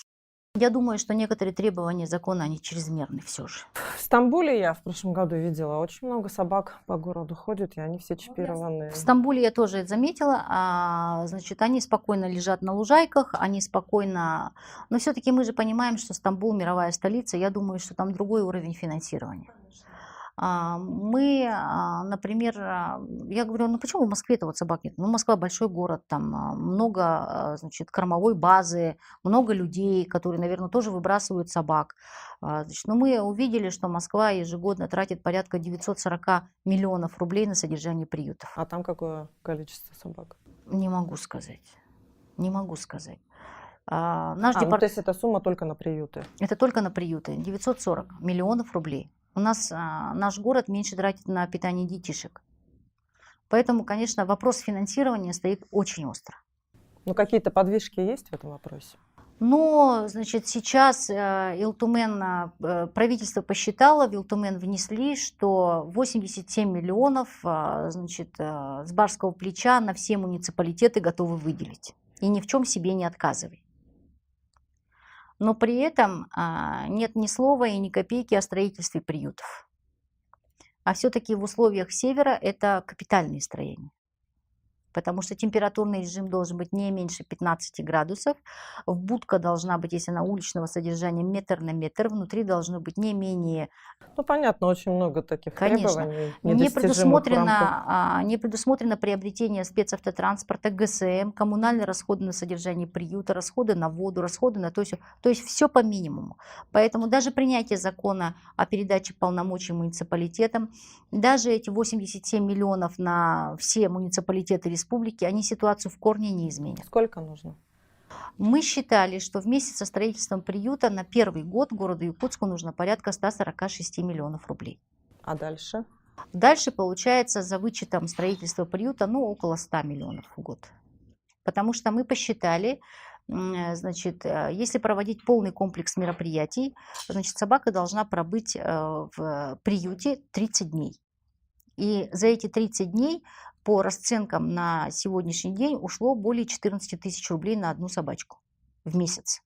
Я думаю, что некоторые требования закона, они чрезмерны все же.
В Стамбуле я в прошлом году видела, очень много собак по городу ходят, и они все чипированные.
В Стамбуле я тоже это заметила. Значит, они спокойно лежат на лужайках, они спокойно... Но все-таки мы же понимаем, что Стамбул – мировая столица. Я думаю, что там другой уровень финансирования. Мы, например, я говорю: ну почему в Москве-то вот собак нет? Ну, Москва большой город, там много, значит, кормовой базы, много людей, которые, наверное, тоже выбрасывают собак. Значит, но мы увидели, что Москва ежегодно тратит порядка 940 миллионов рублей на содержание приютов.
А там какое количество собак?
Не могу сказать. Не могу сказать.
Ну, то есть эта сумма только на приюты?
Это только на приюты. 940 миллионов рублей. У нас наш город меньше тратит на питание детишек. Поэтому, конечно, вопрос финансирования стоит очень остро.
Ну, какие-то подвижки есть в этом вопросе?
Но, значит, сейчас Илтумен, правительство посчитало, в Илтумен внесли, что 87 миллионов, значит, с барского плеча на все муниципалитеты готовы выделить. И ни в чем себе не отказывай. Но при этом нет ни слова и ни копейки о строительстве приютов. А все-таки в условиях севера это капитальные строения. Потому что температурный режим должен быть не меньше 15 градусов. Будка должна быть, если она уличного содержания, метр на метр. Внутри должно быть не менее...
Ну, понятно, очень много таких требований.
Не предусмотрено приобретение спецавтотранспорта, ГСМ, коммунальные расходы на содержание приюта, расходы на воду, расходы на то есть все по минимуму. Поэтому даже принятие закона о передаче полномочий муниципалитетам, даже эти 87 миллионов на все муниципалитеты республики, они ситуацию в корне не изменят.
Сколько нужно?
Мы считали, что вместе со строительством приюта на первый год городу Якутску нужно порядка 146 миллионов рублей.
А дальше?
Дальше получается за вычетом строительства приюта около 100 миллионов в год. Потому что мы посчитали, значит, если проводить полный комплекс мероприятий, значит, собака должна пробыть в приюте 30 дней. И за эти 30 дней по расценкам на сегодняшний день ушло более 14 тысяч рублей на одну собачку в месяц.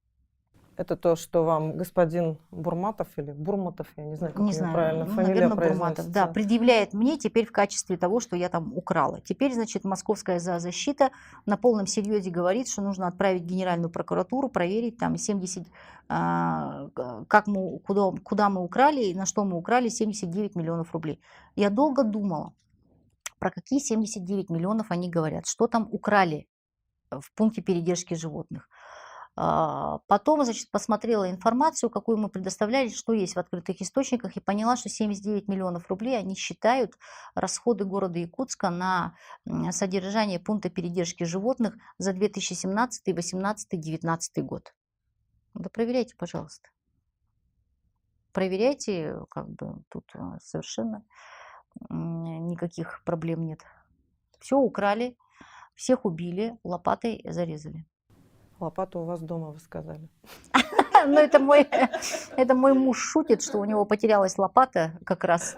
Это то, что вам господин Бурматов или Бурматов, я не знаю, как правильно фамилия
наверное,
произносится.
Бурматов, да, предъявляет мне теперь в качестве того, что я там украла. Теперь, значит, Московская зоозащита на полном серьезе говорит, что нужно отправить в Генеральную прокуратуру, проверить там 70, куда мы украли и на что мы украли 79 миллионов рублей. Я долго думала, про какие 79 миллионов они говорят, что там украли в пункте передержки животных. Потом, значит, посмотрела информацию, какую мы предоставляли, что есть в открытых источниках, и поняла, что 79 миллионов рублей они считают расходы города Якутска на содержание пункта передержки животных за 2017, 2018, 2019 год. Да проверяйте, пожалуйста. Проверяйте, как бы тут совершенно никаких проблем нет. Все украли, всех убили, лопатой зарезали.
Лопата у вас дома, вы сказали.
Ну, это мой муж шутит, что у него потерялась лопата как раз.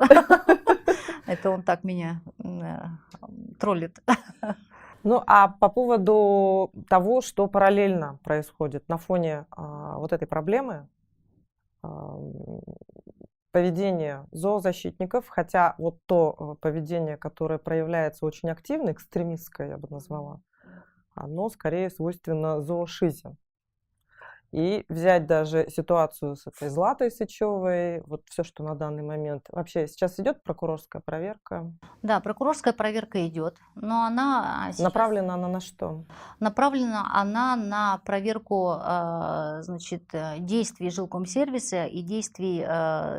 Это он так меня троллит.
Ну, а по поводу того, что параллельно происходит на фоне вот этой проблемы, поведение зоозащитников, хотя вот то поведение, которое проявляется очень активно, экстремистское, я бы назвала, оно скорее свойственно зоошизе. и взять даже ситуацию с этой Златой Сычевой, вот все, что на данный момент. Вообще сейчас идет прокурорская проверка.
Да, прокурорская проверка идет, но она сейчас
Направлена она на что?
направлена она на проверку значит, действий жилкомсервиса и действий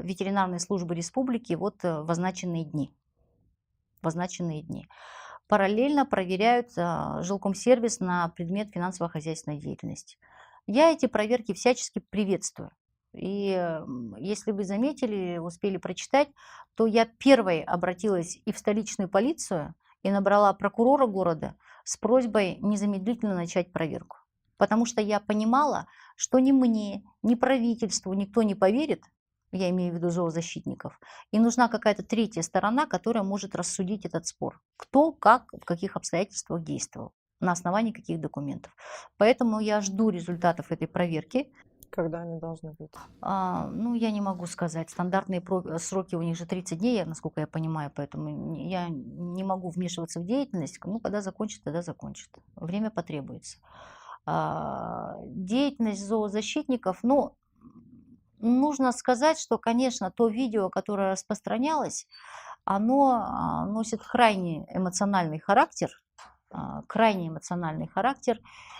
ветеринарной службы республики вот в означенные дни. В означенные дни. Параллельно проверяют жилкомсервис на предмет финансово-хозяйственной деятельности. Я эти проверки всячески приветствую. И если вы заметили, успели прочитать, то я первой обратилась и в столичную полицию, и набрала прокурора города с просьбой незамедлительно начать проверку. Потому что я понимала, что ни мне, ни правительству никто не поверит, я имею в виду зоозащитников, и нужна какая-то третья сторона, которая может рассудить этот спор. Кто, как, в каких обстоятельствах действовал, на основании каких документов. Поэтому я жду результатов этой проверки.
Когда они должны быть?
Ну, я не могу сказать. Стандартные сроки у них же 30 дней, насколько я понимаю, поэтому я не могу вмешиваться в деятельность. Ну, когда закончит, тогда закончит. Время потребуется. Деятельность зоозащитников, ну, нужно сказать, что, конечно, то видео, которое распространялось, оно носит крайне эмоциональный характер.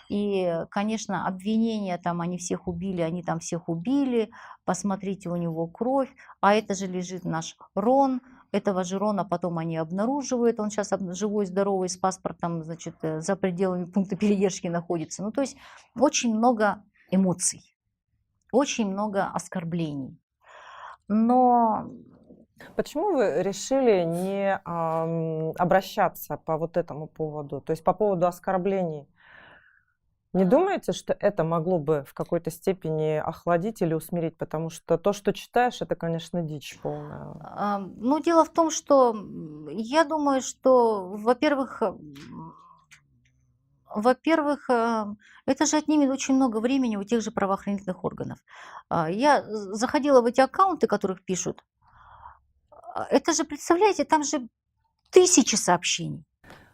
И, конечно, обвинения там, они всех убили, они там всех убили, посмотрите, у него кровь, а это же лежит наш Рон, этого же Рона потом они обнаруживают, он сейчас живой, здоровый, с паспортом, значит, за пределами пункта передержки находится. Ну, то есть очень много эмоций, очень много оскорблений. Но
почему вы решили не обращаться по вот этому поводу, то есть по поводу оскорблений? Не думаете, что это могло бы в какой-то степени охладить или усмирить? Потому что то, что читаешь, это, конечно, дичь полная.
Ну, дело в том, что я думаю, что, во-первых, это же отнимет очень много времени у тех же правоохранительных органов. Я заходила в эти аккаунты, которых пишут. Это же, представляете, там же тысячи сообщений.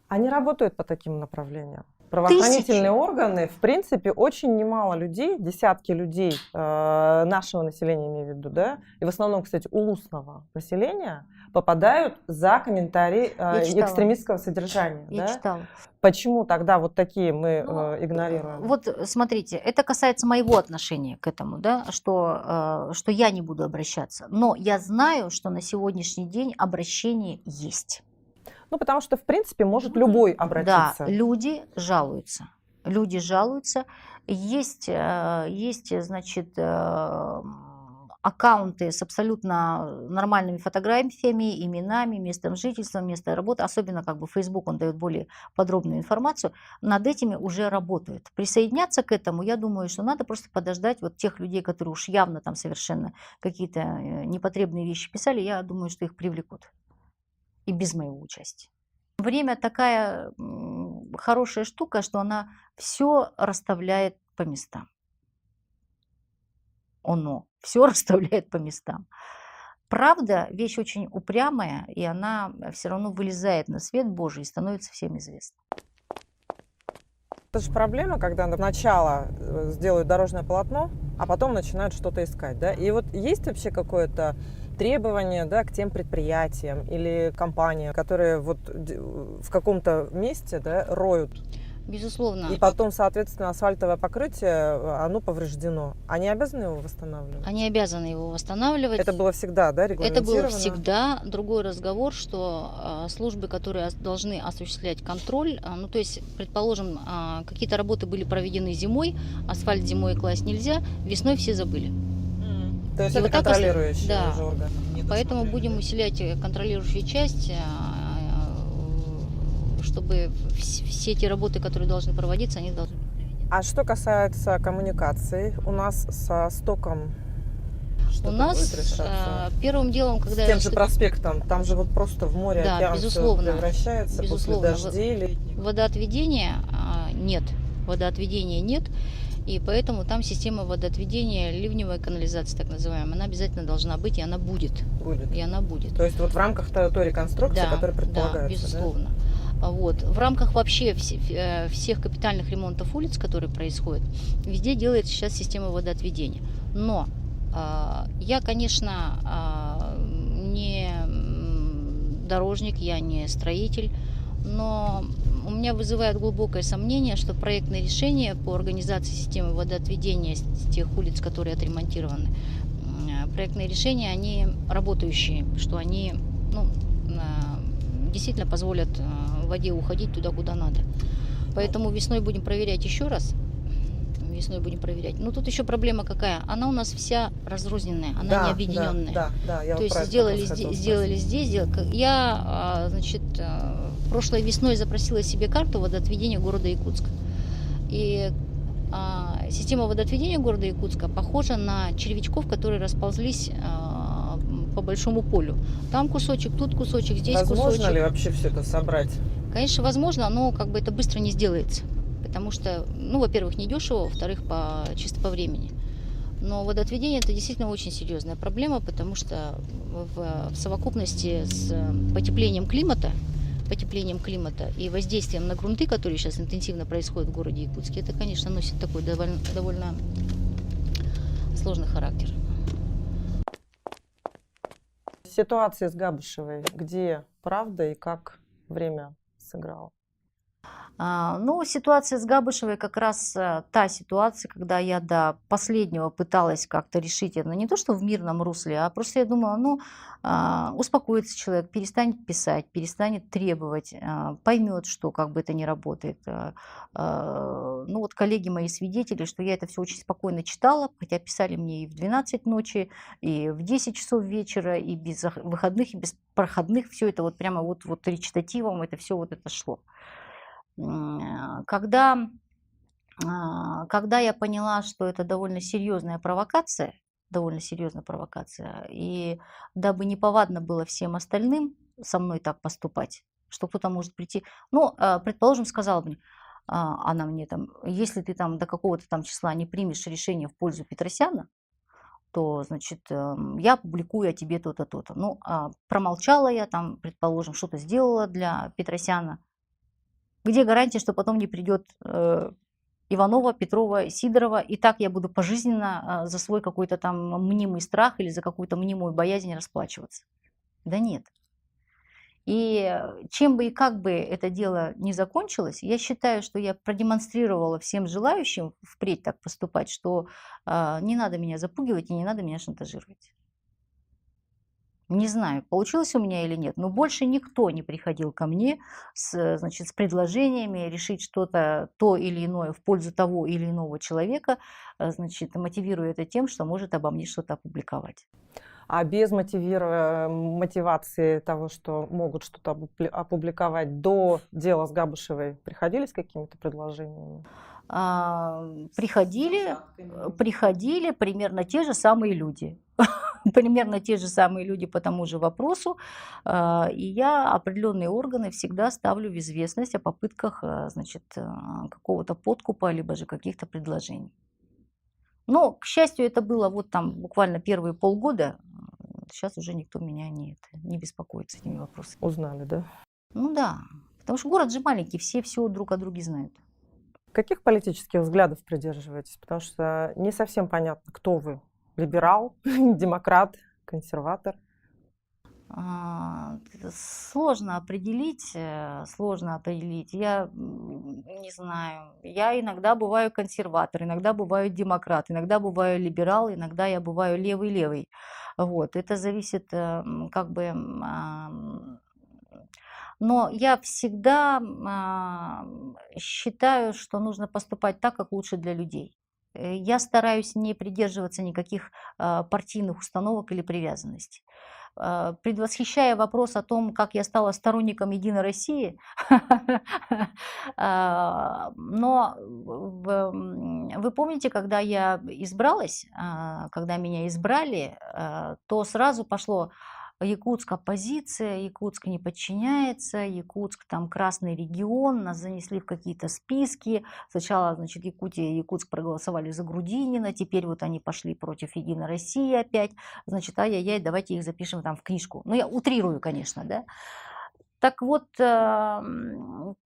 Они работают по таким направлениям. Правоохранительные органы, в принципе, очень немало людей, десятки людей нашего населения, имею в виду, да, и в основном, кстати, улусного населения, попадают за комментарии экстремистского содержания.
Я читала.
Почему тогда вот такие мы игнорируем?
Вот смотрите, это касается моего отношения к этому, да, что я не буду обращаться. Но я знаю, что на сегодняшний день обращение есть.
Ну, потому что, в принципе, может любой обратиться.
Да, люди жалуются. Люди жалуются. Есть, значит, аккаунты с абсолютно нормальными фотографиями, именами, местом жительства, местом работы. Особенно как бы Facebook, он дает более подробную информацию. Над этими уже работают. Присоединяться к этому, я думаю, что надо просто подождать вот тех людей, которые уж явно там совершенно какие-то непотребные вещи писали. Я думаю, что их привлекут. И без моего участия. Время такая хорошая штука, что она все расставляет по местам. Оно все расставляет по местам. Правда, вещь очень упрямая, и она все равно вылезает на свет Божий и становится всем известна.
Это же проблема, когда сначала сделают дорожное полотно, а потом начинают что-то искать, да? И вот есть вообще какое-то требования, да, к тем предприятиям или компаниям, которые вот в каком-то месте, да, роют.
Безусловно.
И потом, соответственно, асфальтовое покрытие, оно повреждено. Они обязаны его восстанавливать?
Они обязаны его восстанавливать.
Это было всегда, да, регламентировано?
Это было всегда. Другой разговор, что службы, которые должны осуществлять контроль, ну то есть, предположим, какие-то работы были проведены зимой, асфальт зимой класть нельзя, весной все забыли.
То есть
И
это
вот так
контролирующий
да.
уже орган.
Поэтому будем усилять контролирующую часть, чтобы все эти работы, которые должны проводиться, они должны быть проведены.
А что касается коммуникаций, у нас со стоком что-то
У нас
будет решаться?
Первым делом, когда...
С тем же проспектом, там же вот просто в море,
Да,
океан
безусловно,
превращается
безусловно.
после дождей летних.
Водоотведения нет. Водоотведения нет. И поэтому там система водоотведения, ливневая канализация, так называемая, она обязательно должна быть, и она будет.
Будет.
И она будет.
То есть вот в рамках той реконструкции,
Да,
которая предполагается,
да, безусловно. Вот. В рамках вообще всех капитальных ремонтов улиц, которые происходят, везде делается сейчас система водоотведения. Но я, конечно, не дорожник, я не строитель, но у меня вызывает глубокое сомнение, что проектные решения по организации системы водоотведения с тех улиц, которые отремонтированы, проектные решения, они работающие, что они действительно позволят воде уходить туда, куда надо. Поэтому весной будем проверять еще раз. Весной будем проверять. Но тут еще проблема какая? Она у нас вся разрозненная, она не объединенная.
Да, я
То есть сделали здесь. Я, значит, прошлой весной запросила себе карту водоотведения города Якутска. И система водоотведения города Якутска похожа на червячков, которые расползлись по большому полю. Там кусочек, тут кусочек, здесь кусочек.
Возможно ли вообще все это собрать?
Конечно, возможно, но как бы это быстро не сделается. Потому что, во-первых, недешево, во-вторых, чисто по времени. Но водоотведение – это действительно очень серьезная проблема, потому что в совокупности с потеплением климата и воздействием на грунты, которые сейчас интенсивно происходят в городе Якутске, это, конечно, носит такой довольно сложный характер.
Ситуация с Габышевой, где правда и как время сыграло?
Ситуация с Габышевой как раз та ситуация, когда я до последнего пыталась как-то решить это, не то что в мирном русле, а просто я думала, успокоится человек, перестанет писать, перестанет требовать, поймет, что как бы это не работает. Коллеги мои свидетели, что я это все очень спокойно читала, хотя писали мне и в 12 ночи, и в 10 часов вечера, и без выходных, и без проходных, все это вот прямо вот речитативом, это все вот это шло. Когда я поняла, что это довольно серьезная провокация, и дабы неповадно было всем остальным со мной так поступать, что кто-то может прийти, предположим, сказала мне, она мне там, если ты там до какого-то там числа не примешь решение в пользу Петросяна, то, значит, я публикую о тебе то-то, то-то. Промолчала я там, предположим, что-то сделала для Петросяна. Где гарантия, что потом не придет Иванова, Петрова, Сидорова, и так я буду пожизненно за свой какой-то там мнимый страх или за какую-то мнимую боязнь расплачиваться? Да нет. И чем бы и как бы это дело не закончилось, я считаю, что я продемонстрировала всем желающим впредь так поступать, что не надо меня запугивать и не надо меня шантажировать. Не знаю, получилось у меня или нет, но больше никто не приходил ко мне с предложениями решить что-то, то или иное в пользу того или иного человека, мотивируя это тем, что может обо мне что-то опубликовать.
А без мотивации того, что могут что-то опубликовать до дела с Габышевой, приходили с какими-то предложениями?
Приходили примерно те же самые люди. Примерно те же самые люди по тому же вопросу. И я определенные органы всегда ставлю в известность о попытках какого-то подкупа, либо же каких-то предложений. Но, к счастью, это было вот там буквально первые полгода. Сейчас уже никто меня не беспокоит с этими вопросами.
Узнали, да?
Да, потому что город же маленький, все друг о друге знают.
Каких политических взглядов придерживаетесь? Потому что не совсем понятно, кто вы. Либерал, демократ, консерватор?
Сложно определить. Я не знаю. Я иногда бываю консерватор, иногда бываю демократ, иногда бываю либерал, иногда я бываю левый. Вот. Это зависит но я всегда считаю, что нужно поступать так, как лучше для людей. Я стараюсь не придерживаться никаких партийных установок или привязанностей. Предвосхищая вопрос о том, как я стала сторонником Единой России, но вы помните, когда я избралась, когда меня избрали, то сразу пошло: Якутск оппозиция, Якутск не подчиняется, Якутск там красный регион, нас занесли в какие-то списки. Сначала, Якутия и Якутск проголосовали за Грудинина, теперь вот они пошли против Единой России опять. Ай-яй-яй, давайте их запишем там в книжку. Я утрирую, конечно, да. Так вот,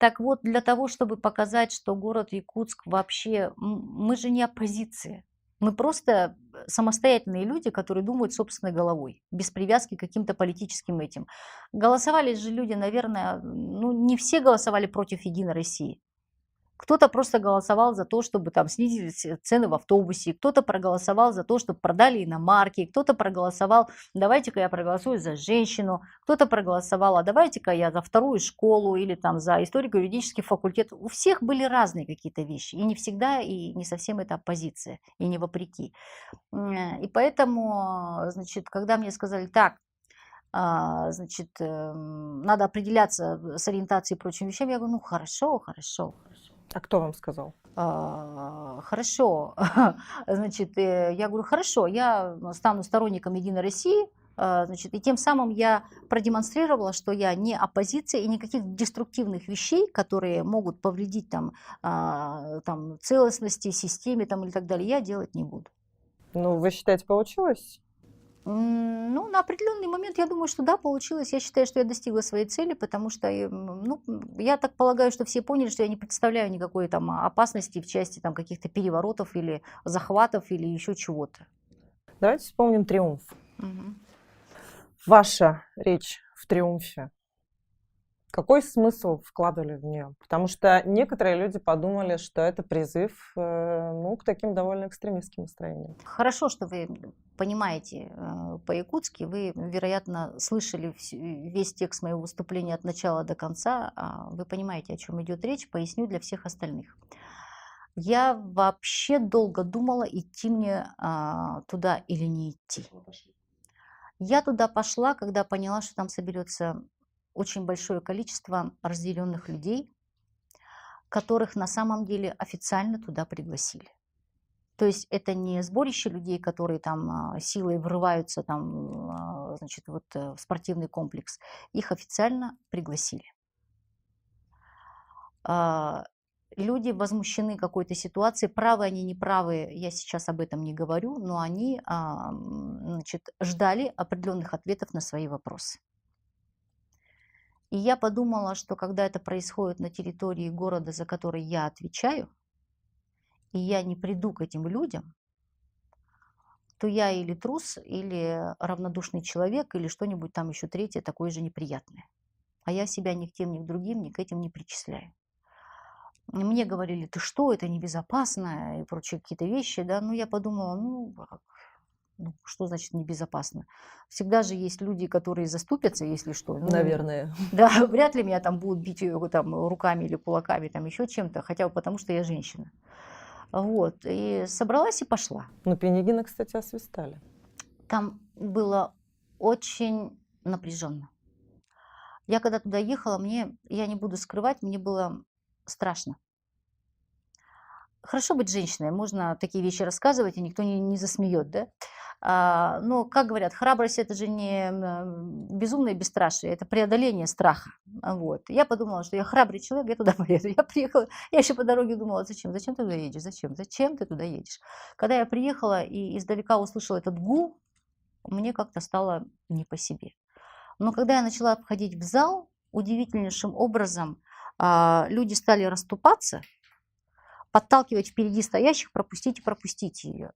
Так вот, для того, чтобы показать, что город Якутск вообще, мы же не оппозиция. Мы просто самостоятельные люди, которые думают собственной головой, без привязки к каким-то политическим этим. Голосовали же люди, наверное, ну не все голосовали против Единой России. Кто-то просто голосовал за то, чтобы там снизились цены в автобусе, кто-то проголосовал за то, чтобы продали иномарки, кто-то проголосовал, давайте-ка я проголосую за женщину, кто-то проголосовал, а давайте-ка я за вторую школу или там за историко-юридический факультет. У всех были разные какие-то вещи, и не всегда, и не совсем это оппозиция, и не вопреки. И поэтому, значит, когда мне сказали так, значит, надо определяться с ориентацией и прочими вещами, я говорю, ну хорошо, хорошо, хорошо.
А кто вам сказал?
Хорошо, значит, я говорю, хорошо, я стану сторонником Единой России, значит, и тем самым я продемонстрировала, что я не оппозиция и никаких деструктивных вещей, которые могут повредить там, там целостности, системе там, или так далее, я делать не буду.
Ну, вы считаете, получилось?
Ну, на определенный момент я думаю, что да, получилось. Я считаю, что я достигла своей цели, потому что, ну, я так полагаю, что все поняли, что я не представляю никакой там опасности в части там каких-то переворотов или захватов или еще чего-то.
Давайте вспомним триумф.
Мгм.
Ваша речь в триумфе. Какой смысл вкладывали в нее? Потому что некоторые люди подумали, что это призыв ну, к таким довольно экстремистским настроениям.
Хорошо, что вы понимаете по-якутски. Вы, вероятно, слышали весь текст моего выступления от начала до конца. Вы понимаете, о чем идет речь. Поясню для всех остальных. Я вообще долго думала, идти мне туда или не идти. Я туда пошла, когда поняла, что там соберется очень большое количество разделенных людей, которых на самом деле официально туда пригласили. То есть это не сборище людей, которые там силой врываются там, значит, вот, в спортивный комплекс. Их официально пригласили. Люди возмущены какой-то ситуацией, правы они, не правы, я сейчас об этом не говорю, но они, значит, ждали определенных ответов на свои вопросы. И я подумала, что когда это происходит на территории города, за который я отвечаю, и я не приду к этим людям, то я или трус, или равнодушный человек, или что-нибудь там еще третье такое же неприятное. А я себя ни к тем, ни к другим, ни к этим не причисляю. Мне говорили, ты что, это небезопасно и прочие какие-то вещи, да, ну я подумала, ну что значит небезопасно? Всегда же есть люди, которые заступятся, если что. Ну,
Наверное.
да, вряд ли меня там будут бить там, руками или кулаками, там еще чем-то, хотя бы потому, что я женщина. Вот, и собралась и пошла.
Ну, Пинигина, кстати, освистали.
Там было очень напряженно. Я когда туда ехала, я не буду скрывать, мне было страшно. Хорошо быть женщиной, можно такие вещи рассказывать, и никто не засмеет, да? Но, как говорят, храбрость – это же не безумное бесстрашие, это преодоление страха. Вот. Я подумала, что я храбрый человек, я туда поеду. Я приехала, я еще по дороге думала, зачем ты туда едешь, зачем ты туда едешь? Когда я приехала и издалека услышала этот гул, мне как-то стало не по себе. Но когда я начала входить в зал, удивительнейшим образом люди стали расступаться, подталкивать впереди стоящих, пропустите ее.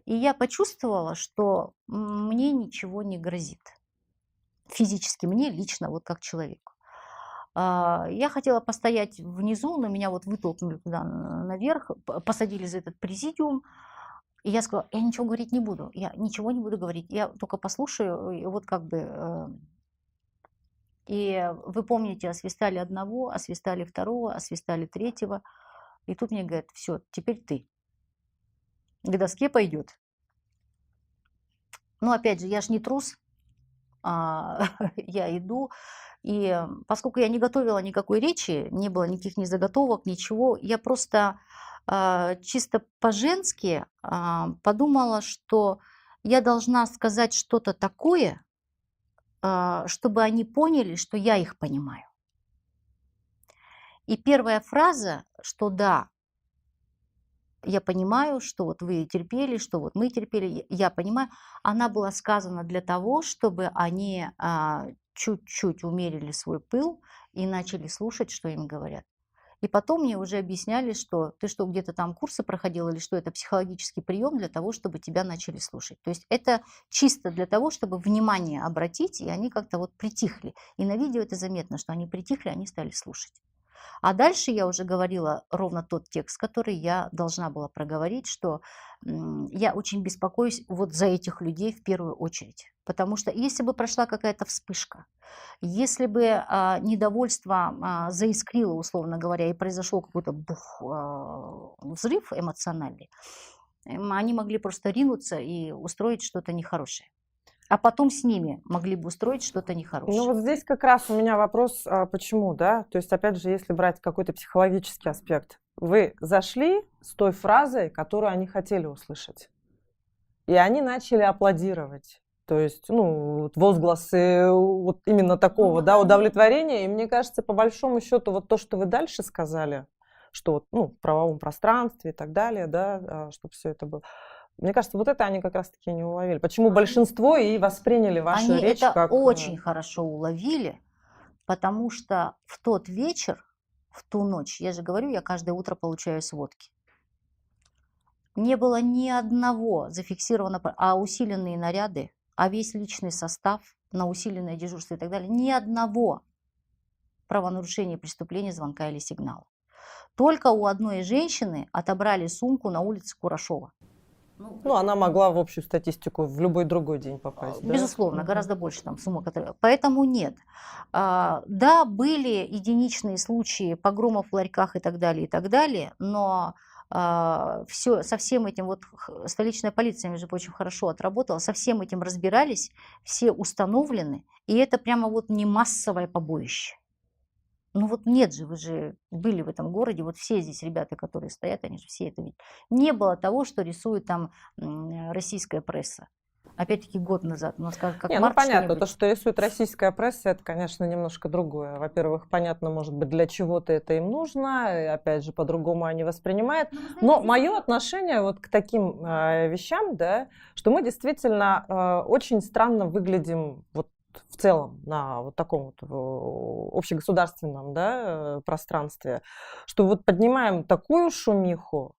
И я почувствовала, что мне ничего не грозит. Физически, мне лично, вот как человеку. Я хотела постоять внизу, но меня вот вытолкнули туда наверх, посадили за этот президиум. И я сказала, я ничего говорить не буду, я ничего не буду говорить, я только послушаю, и вот как бы... И вы помните, освистали одного, освистали второго, освистали третьего. И тут мне говорят, все, теперь ты. К доске пойдет. Но опять же, я ж не трус, я иду. И поскольку я не готовила никакой речи, не было никаких ни заготовок, ничего, я просто чисто по-женски подумала, что я должна сказать что-то такое, чтобы они поняли, что я их понимаю. И первая фраза, что да, я понимаю, что вот вы терпели, что вот мы терпели, я понимаю, она была сказана для того, чтобы они чуть-чуть умерили свой пыл и начали слушать, что им говорят. И потом мне уже объясняли, что ты что, где-то там курсы проходил, или что это психологический прием для того, чтобы тебя начали слушать. То есть это чисто для того, чтобы внимание обратить, и они как-то вот притихли. И на видео это заметно, что они притихли, они стали слушать. А дальше я уже говорила ровно тот текст, который я должна была проговорить, что я очень беспокоюсь вот за этих людей в первую очередь. Потому что если бы прошла какая-то вспышка, если бы недовольство заискрило, условно говоря, и произошел какой-то взрыв эмоциональный, они могли просто ринуться и устроить что-то нехорошее. А потом с ними могли бы устроить что-то нехорошее.
Ну вот здесь как раз у меня вопрос, почему, да? То есть, опять же, если брать какой-то психологический аспект, вы зашли с той фразой, которую они хотели услышать, и они начали аплодировать. То есть, ну, вот возгласы вот именно такого, да, удовлетворения. И мне кажется, по большому счету, вот то, что вы дальше сказали, что вот, ну, в правовом пространстве и так далее, да, чтобы все это было. Мне кажется, вот это они как раз-таки не уловили. Почему большинство и восприняли вашу
Они
речь
это
как...
очень хорошо уловили, потому что в тот вечер, в ту ночь, я же говорю, я каждое утро получаю сводки. Не было ни одного зафиксированного, а усиленные наряды, а весь личный состав на усиленное дежурство и так далее, ни одного правонарушения, преступления, звонка или сигнала. Только у одной женщины отобрали сумку на улице Курашова.
Ну, она могла в общую статистику в любой другой день попасть.
Безусловно,
да?
гораздо больше там сумма, которая... Поэтому нет. Да, были единичные случаи погромов в ларьках и так далее, но все, со всем этим, вот столичная полиция, между прочим, хорошо отработала, со всем этим разбирались, все установлены, и это прямо вот не массовое побоище. Ну вот нет же, вы же были в этом городе, вот все здесь ребята, которые стоят, они же все это видят. Не было того, что рисует там российская пресса. Опять-таки год назад. У нас как
Не, ну понятно, то, что рисует российская пресса, это, конечно, немножко другое. Во-первых, понятно, может быть, для чего-то это им нужно, и, опять же, по-другому они воспринимают. Но мое отношение вот к таким вещам, да, что мы действительно очень странно выглядим вот в целом на вот таком вот общегосударственном, да, пространстве, что вот поднимаем такую шумиху.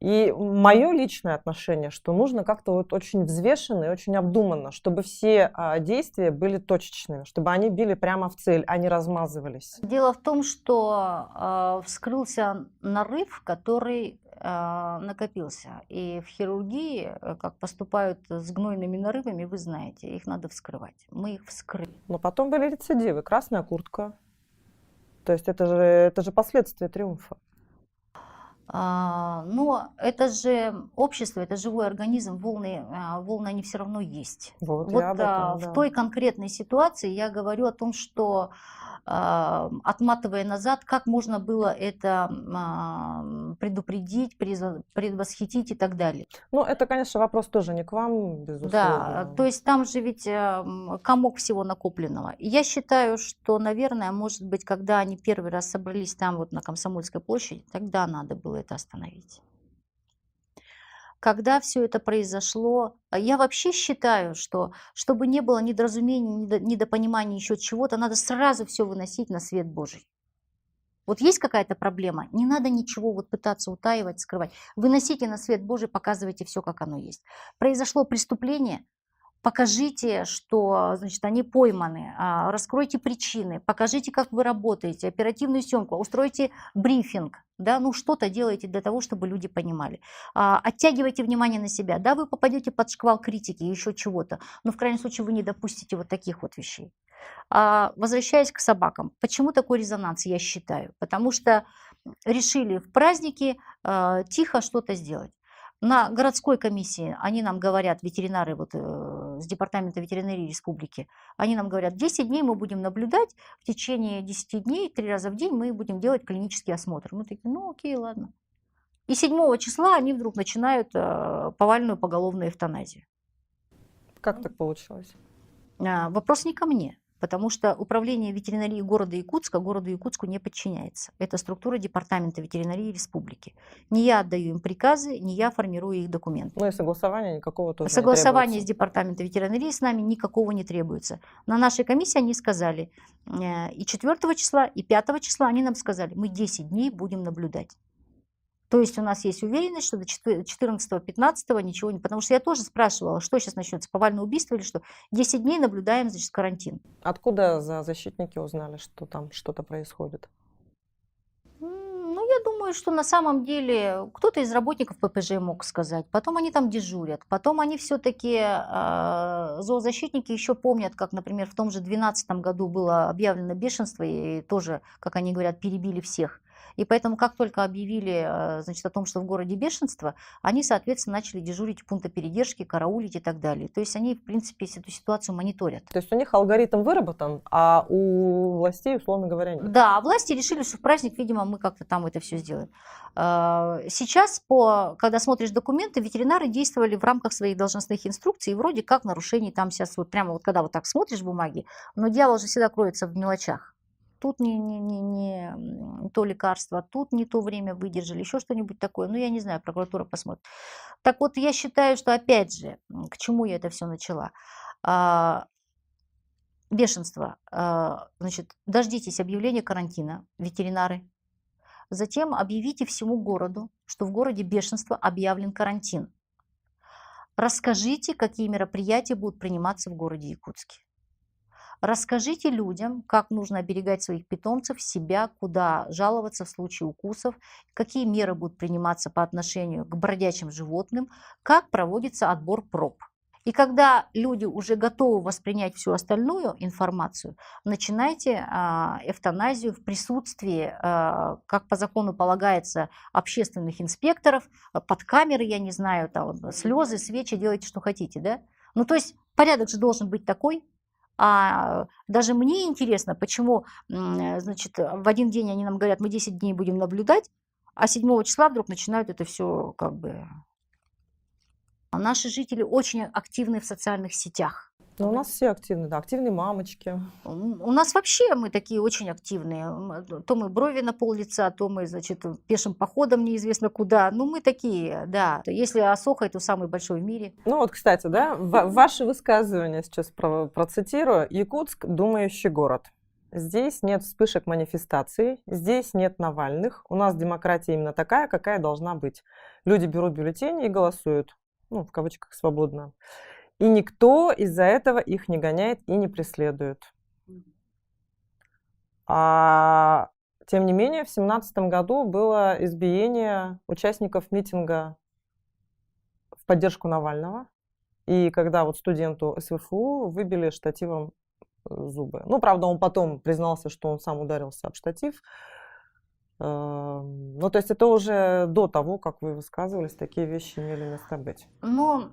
И мое личное отношение, что нужно как-то вот очень взвешенно и очень обдуманно, чтобы все действия были точечными, чтобы они били прямо в цель, а не размазывались.
Дело в том, что вскрылся нарыв, который накопился. И в хирургии, как поступают с гнойными нарывами, вы знаете, их надо вскрывать. Мы их вскрыли.
Но потом были рецидивы, красная куртка. То есть это же последствия триумфа.
Но это же общество, это живой организм, волны они все равно есть.
Вот
Вот
я об этом,
в
да.
той конкретной ситуации я говорю о том, что отматывая назад, как можно было это предупредить, предвосхитить и так далее.
Ну, это, конечно, вопрос тоже не к вам, безусловно.
Да, то есть там же ведь комок всего накопленного. И я считаю, что, наверное, может быть, когда они первый раз собрались там вот на Комсомольской площади, тогда надо было это остановить. Когда все это произошло, я вообще считаю, что чтобы не было недоразумений, недопонимания, еще чего-то, надо сразу все выносить на свет Божий. Вот есть какая-то проблема, не надо ничего вот пытаться утаивать, скрывать. Выносите на свет Божий, показывайте все, как оно есть. Произошло преступление, покажите, что, значит, они пойманы, раскройте причины, покажите, как вы работаете, оперативную съемку, устройте брифинг, да, ну что-то делайте для того, чтобы люди понимали. Оттягивайте внимание на себя, да, вы попадете под шквал критики, еще чего-то, но в крайнем случае вы не допустите вот таких вот вещей. Возвращаясь к собакам, почему такой резонанс, я считаю? Потому что решили в празднике тихо что-то сделать. На городской комиссии они нам говорят, ветеринары вот, с Департамента ветеринарии республики, они нам говорят, 10 дней мы будем наблюдать, в течение 10 дней, 3 раза в день мы будем делать клинический осмотр. Мы такие, ну окей, ладно. И 7 числа они вдруг начинают повальную поголовную эвтаназию.
Как так получилось?
Вопрос не ко мне. потому что управление ветеринарии города Якутска городу Якутску не подчиняется. Это структура департамента ветеринарии республики. Не я отдаю им приказы, не я формирую их документы.
Ну и согласования никакого тоже не
Согласование с
требуется.
департамента ветеринарии с нами никакого не требуется. На нашей комиссии они сказали, и 4 числа, и 5 числа они нам сказали, мы 10 дней будем наблюдать. То есть у нас есть уверенность, что до 14-15 ничего не... Потому что я тоже спрашивала, что сейчас начнется, повальное убийство или что. 10 дней наблюдаем, значит, карантин.
Откуда защитники узнали, что там что-то происходит?
Ну, я думаю, что на самом деле кто-то из работников ППЖ мог сказать. Потом они там дежурят. Потом они все-таки, зоозащитники еще помнят, как, например, в том же 2012 году было объявлено бешенство, и тоже, как они говорят, перебили всех. И поэтому, как только объявили, значит, о том, что в городе бешенство, они, соответственно, начали дежурить у пункта передержки, караулить и так далее. То есть они, в принципе, эту ситуацию мониторят.
То есть у них алгоритм выработан, а у властей, условно говоря, нет.
Да, а власти решили, что в праздник, видимо, мы как-то там это все сделаем. Сейчас, когда смотришь документы, ветеринары действовали в рамках своих должностных инструкций, и вроде как нарушений там сейчас, вот прямо вот когда вот так смотришь бумаги, но дьявол же всегда кроется в мелочах. Тут не то лекарство, тут не то время выдержали, еще что-нибудь такое. Ну, я не знаю, прокуратура посмотрит. Так вот, я считаю, что, опять же, к чему я это все начала. Бешенство. Значит, дождитесь объявления карантина, ветеринары. Затем объявите всему городу, что в городе бешенство, объявлен карантин. Расскажите, какие мероприятия будут приниматься в городе Якутске. Расскажите людям, как нужно оберегать своих питомцев, себя, куда жаловаться в случае укусов, какие меры будут приниматься по отношению к бродячим животным, как проводится отбор проб. И когда люди уже готовы воспринять всю остальную информацию, начинайте эвтаназию в присутствии, как по закону полагается, общественных инспекторов, под камеры, я не знаю, там, слезы, свечи, делайте, что хотите, да? Ну, то есть порядок же должен быть такой. А даже мне интересно, почему, значит, в один день они нам говорят, мы 10 дней будем наблюдать, а 7 числа вдруг начинают это все как бы... Наши жители очень активны в социальных сетях.
Ну, у нас все активны, да, активные мамочки.
У нас вообще мы такие очень активные. То мы брови на пол лица, то мы, значит, пешим походом неизвестно куда. Ну, мы такие, да. Если Осоха, то самый большой в мире.
Ну вот, кстати, да, ваше высказывание сейчас процитирую. Якутск – думающий город. Здесь нет вспышек манифестаций, здесь нет Навальных. У нас демократия именно такая, какая должна быть. Люди берут бюллетени и голосуют. Ну, в кавычках, свободно. И никто из-за этого их не гоняет и не преследует. А тем не менее, в 2017 году было избиение участников митинга в поддержку Навального. И когда вот студенту СВФУ выбили штативом зубы. Ну, правда, он потом признался, что он сам ударился об штатив. Ну, то есть это уже до того, как вы высказывались, такие вещи имели место быть.
Но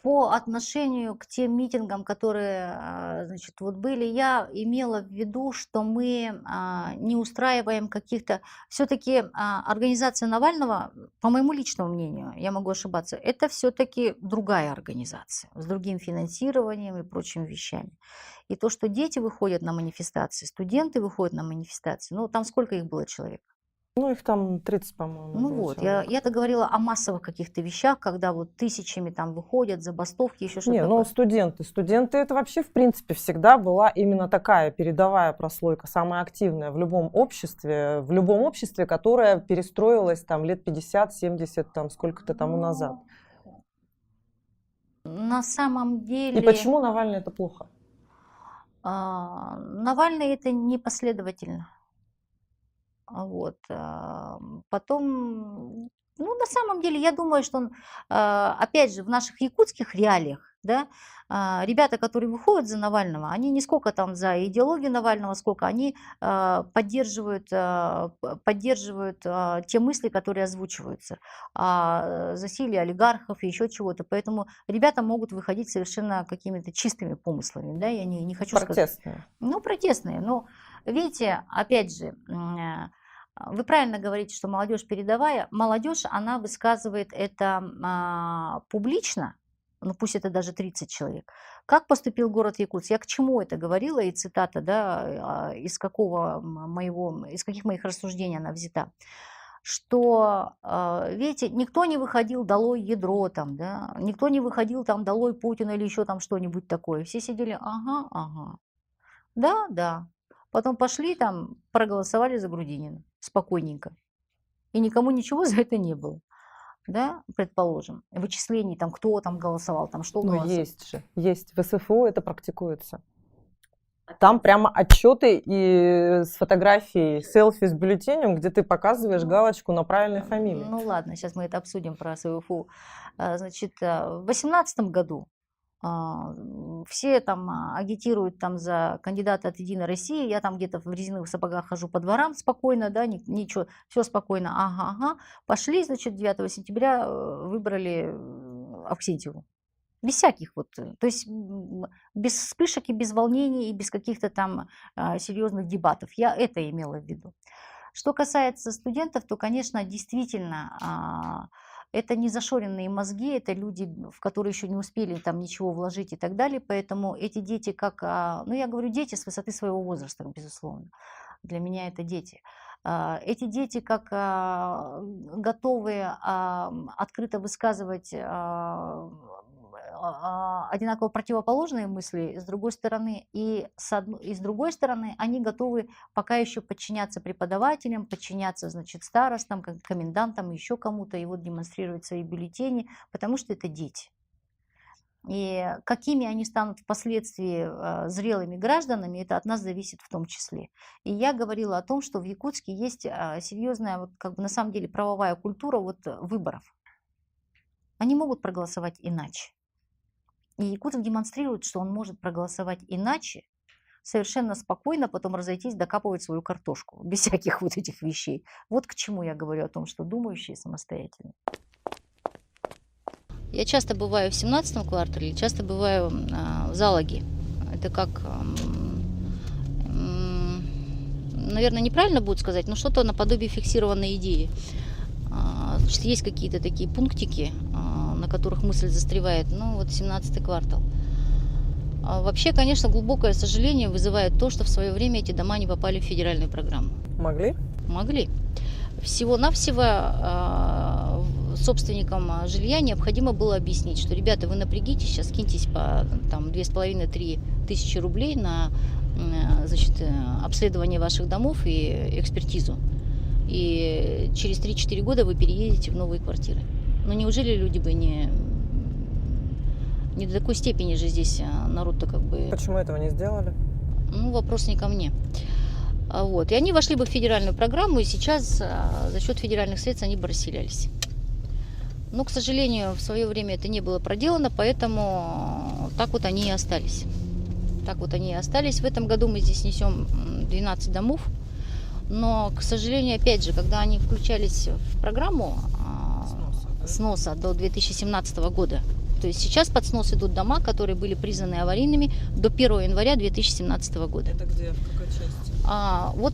по отношению к тем митингам, которые, значит, вот были, я имела в виду, что мы не устраиваем каких-то... Все-таки организация Навального, по моему личному мнению, я могу ошибаться, это все-таки другая организация с другим финансированием и прочими вещами. И то, что дети выходят на манифестации, студенты выходят на манифестации, ну, там сколько их было человек?
Ну, их там 30, по-моему.
Ну вот, я-то говорила о массовых каких-то вещах, когда вот тысячами там выходят, забастовки, еще что-то
Не,
такое.
ну студенты это вообще, в принципе, всегда была именно такая передовая прослойка, самая активная в любом обществе, которое перестроилось там лет 50-70, там сколько-то тому назад.
На самом деле...
И почему Навальный это плохо?
Навальный это непоследовательно. Вот. Потом, ну, на самом деле, я думаю, что он, опять же, в наших якутских реалиях, да, ребята, которые выходят за Навального, они не сколько там за идеологию Навального, сколько они поддерживают те мысли, которые озвучиваются, засилие олигархов и еще чего-то. Поэтому ребята могут выходить совершенно какими-то чистыми помыслами. Да? Я не хочу сказать.
Протестные.
Ну, протестные. Но, видите, опять же, вы правильно говорите, что молодежь передовая. Молодежь, она высказывает это публично, ну пусть это даже 30 человек. Как поступил город Якутск? Я к чему это говорила, и цитата, да, из каких моих рассуждений она взята. Что, видите, никто не выходил долой ядро там, да, никто не выходил там долой Путина или еще там что-нибудь такое. Все сидели, ага, ага, да, да. Потом пошли там, проголосовали за Грудинина спокойненько. И никому ничего за это не было. Да, предположим, вычислений там, кто там голосовал, там что
Ну,
голосовал.
есть же, есть. В СФУ это практикуется. Там прямо отчеты и с фотографией, селфи с бюллетенем, где ты показываешь галочку на правильной фамилии.
Ну ладно, сейчас мы это обсудим про СВФУ. Значит, в 2018 году все там агитируют там за кандидата от «Единой России», я там где-то в резиновых сапогах хожу по дворам спокойно, да, ничего, все спокойно, ага. Пошли, значит, 9 сентября выбрали Авксентьеву. Без всяких вот, то есть без вспышек и без волнений, и без каких-то там серьезных дебатов. Я это имела в виду. Что касается студентов, то, конечно, действительно, это не зашоренные мозги, это люди, в которые еще не успели там ничего вложить и так далее. Поэтому эти дети, как, ну я говорю, дети с высоты своего возраста, безусловно. Для меня это дети. Эти дети как готовы открыто высказывать одинаково противоположные мысли, с другой стороны, и с другой стороны, они готовы пока еще подчиняться преподавателям, подчиняться, значит, старостам, комендантам, еще кому-то, и вот демонстрировать свои бюллетени, потому что это дети. И какими они станут впоследствии зрелыми гражданами, это от нас зависит в том числе. И я говорила о том, что в Якутске есть серьезная, вот, как бы на самом деле, правовая культура вот, выборов. Они могут проголосовать иначе. И Якутск демонстрирует, что он может проголосовать иначе, совершенно спокойно потом разойтись, докапывать свою картошку, без всяких вот этих вещей. Вот к чему я говорю о том, что думающие самостоятельно. Я часто бываю в 17-м квартале, часто бываю в Залаге. Это как, наверное, неправильно будет сказать, но что-то наподобие фиксированной идеи. Значит, есть какие-то такие пунктики, на которых мысль застревает, ну вот 17-й квартал. Вообще, конечно, глубокое сожаление вызывает то, что в свое время эти дома не попали в федеральную программу.
Могли?
Могли. Всего-навсего собственникам жилья необходимо было объяснить, что, ребята, вы напрягитесь, сейчас киньтесь по 2,5-3 тысячи рублей на, значит, обследование ваших домов и экспертизу. И через 3-4 года вы переедете в новые квартиры. Но неужели люди бы не до такой степени же здесь народ-то как бы...
Почему этого не сделали?
Ну, вопрос не ко мне. Вот. И они вошли бы в федеральную программу, и сейчас за счет федеральных средств они бы расселялись. Но, к сожалению, в свое время это не было проделано, поэтому так вот они и остались. Так вот они и остались. В этом году мы здесь несем 12 домов. Но, к сожалению, опять же, когда они включались в программу сноса до 2017 года, то есть сейчас под снос идут дома, которые были признаны аварийными до 1 января 2017 года.
Это где? В какой части?
Вот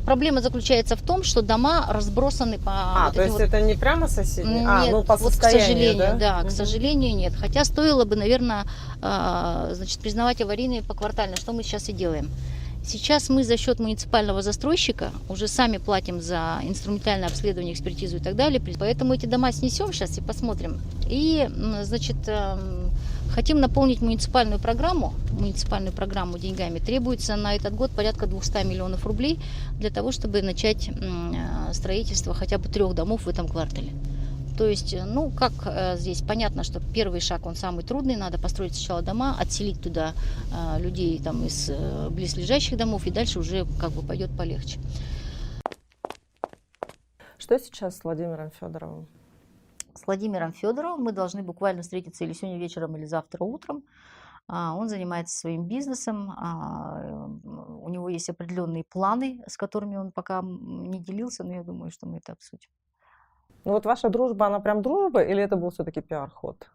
проблема заключается в том, что дома разбросаны по...
то есть это не прямо соседние?
Нет,
ну по
вот,
состоянию,
к сожалению,
да?
К сожалению, нет. Хотя стоило бы, наверное, значит, признавать аварийные поквартально, что мы сейчас и делаем. Сейчас мы за счет муниципального застройщика уже сами платим за инструментальное обследование, экспертизу и так далее. Поэтому эти дома снесем сейчас и посмотрим. И, значит, хотим наполнить муниципальную программу деньгами. Требуется на этот год порядка 200 миллионов рублей для того, чтобы начать строительство хотя бы 3 домов в этом квартале. То есть, ну, как здесь понятно, что первый шаг, он самый трудный, надо построить сначала дома, отселить туда людей там, из близлежащих домов, и дальше уже как бы пойдет полегче.
Что сейчас с Владимиром Федоровым?
С Владимиром Федоровым мы должны буквально встретиться или сегодня вечером, или завтра утром. Он занимается своим бизнесом, у него есть определенные планы, с которыми он пока не делился, но я думаю, что мы это обсудим.
Ну вот ваша дружба, она прям дружба, или это был все-таки пиар-ход?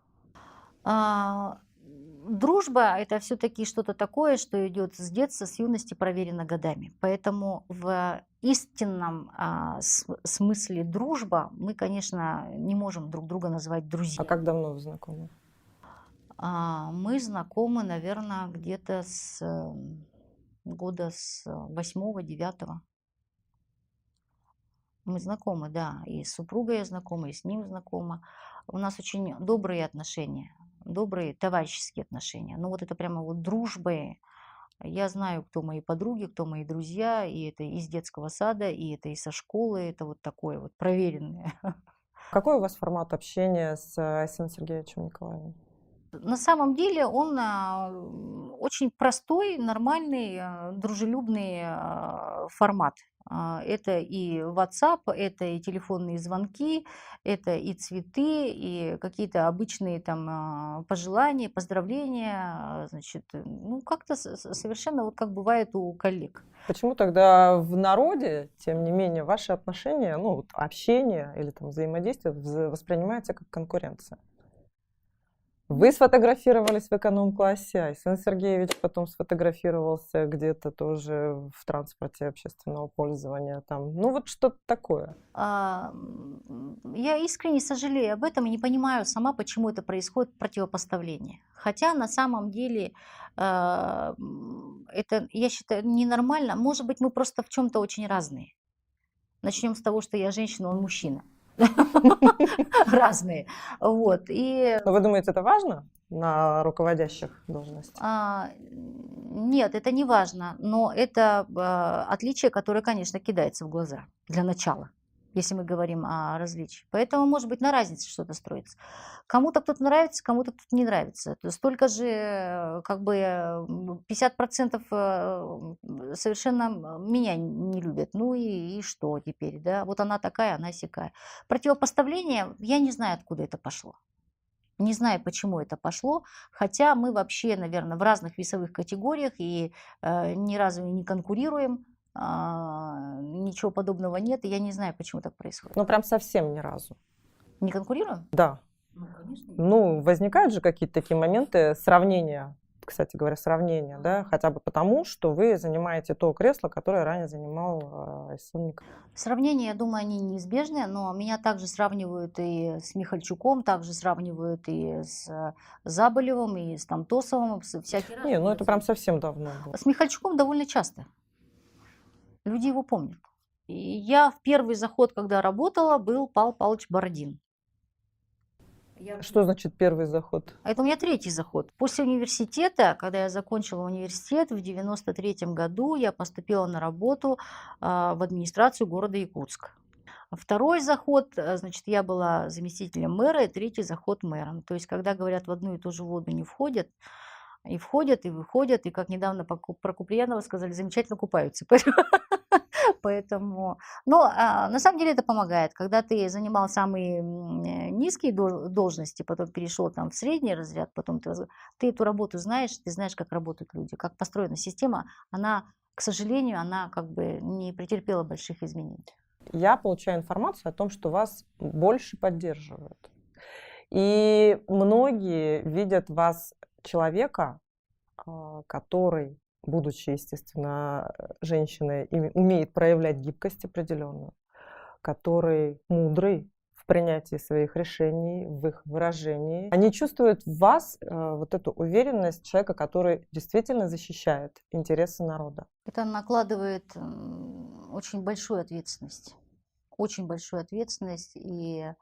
Дружба – это все-таки что-то такое, что идет с детства, с юности, проверено годами. Поэтому в истинном смысле дружба мы, конечно, не можем друг друга называть друзьями.
А как давно вы знакомы?
Мы знакомы, наверное, где-то с года с 8-9. Мы знакомы, да, и с супругой я знакома, и с ним знакома. У нас очень добрые отношения, добрые товарищеские отношения. Ну вот это прямо вот дружбы. Я знаю, кто мои подруги, кто мои друзья, и это из детского сада, и это и со школы, это вот такое вот проверенное.
Какой у вас формат общения с Айсеном Сергеевичем Николаевым?
На самом деле он очень простой, нормальный, дружелюбный формат. Это и WhatsApp, это и телефонные звонки, это и цветы, и какие-то обычные там пожелания, поздравления. Значит, ну как-то совершенно вот как бывает у коллег.
Почему тогда в народе, тем не менее, ваши отношения, ну, вот общение или там взаимодействие воспринимается как конкуренция? Вы сфотографировались в эконом-классе, Айсен Сергеевич потом сфотографировался где-то тоже в транспорте общественного пользования. Там. Ну вот что-то такое.
Я искренне сожалею об этом и не понимаю сама, почему это происходит противопоставление. Хотя на самом деле это, я считаю, ненормально. Может быть, мы просто в чем-то очень разные. Начнем с того, что я женщина, он мужчина. Разные. Вот. И
Но вы думаете, это важно на руководящих должностях?
нет, это не важно, но это отличие, которое, конечно, кидается в глаза для начала, если мы говорим о различии. Поэтому, может быть, на разнице что-то строится. Кому-то кто-то нравится, кому-то кто-то не нравится. То есть столько же, как бы 50% совершенно меня не любят. Ну и что теперь, да? Вот она такая, она сякая. Противопоставление, я не знаю, откуда это пошло. Не знаю, почему это пошло, хотя мы вообще, наверное, в разных весовых категориях и ни разу не конкурируем, ничего подобного нет, и я не знаю, почему так происходит.
Ну прям совсем ни разу.
Не конкурируем?
Да.
Ну, конечно.
Ну, возникают же какие-то такие моменты сравнения, кстати говоря, сравнения, да, хотя бы потому, что вы занимаете то кресло, которое ранее занимал Айсен Николаевич.
Сравнения, я думаю, они неизбежны, но меня также сравнивают и с Михальчуком, также сравнивают и с Заболевым, и с Тамтосовым, всякий раз.
Не, ну это прям совсем давно было.
С Михальчуком довольно часто. Люди его помнят. И я в первый заход, когда работала, был Павел Павлович Бородин.
Что значит первый заход?
Это у меня третий заход. После университета, когда я закончила университет, в 93-м году я поступила на работу в администрацию города Якутск. Второй заход, значит, я была заместителем мэра, и третий заход мэром. То есть, когда говорят, в одну и ту же воду не входят, и входят, и выходят, и, как недавно про Куприянова сказали, замечательно купаются. Поэтому, но на самом деле это помогает. Когда ты занимал самые низкие должности, потом перешел там в средний разряд, потом ты эту работу знаешь, ты знаешь, как работают люди, как построена система, она, к сожалению, она как бы не претерпела больших изменений.
Я получаю информацию о том, что вас больше поддерживают. И многие видят вас человека, который, будучи, естественно, женщиной, умеет проявлять гибкость определенную, который мудрый в принятии своих решений, в их выражении. Они чувствуют в вас вот эту уверенность человека, который действительно защищает интересы народа.
Это накладывает очень большую ответственность. Очень большую ответственность. И,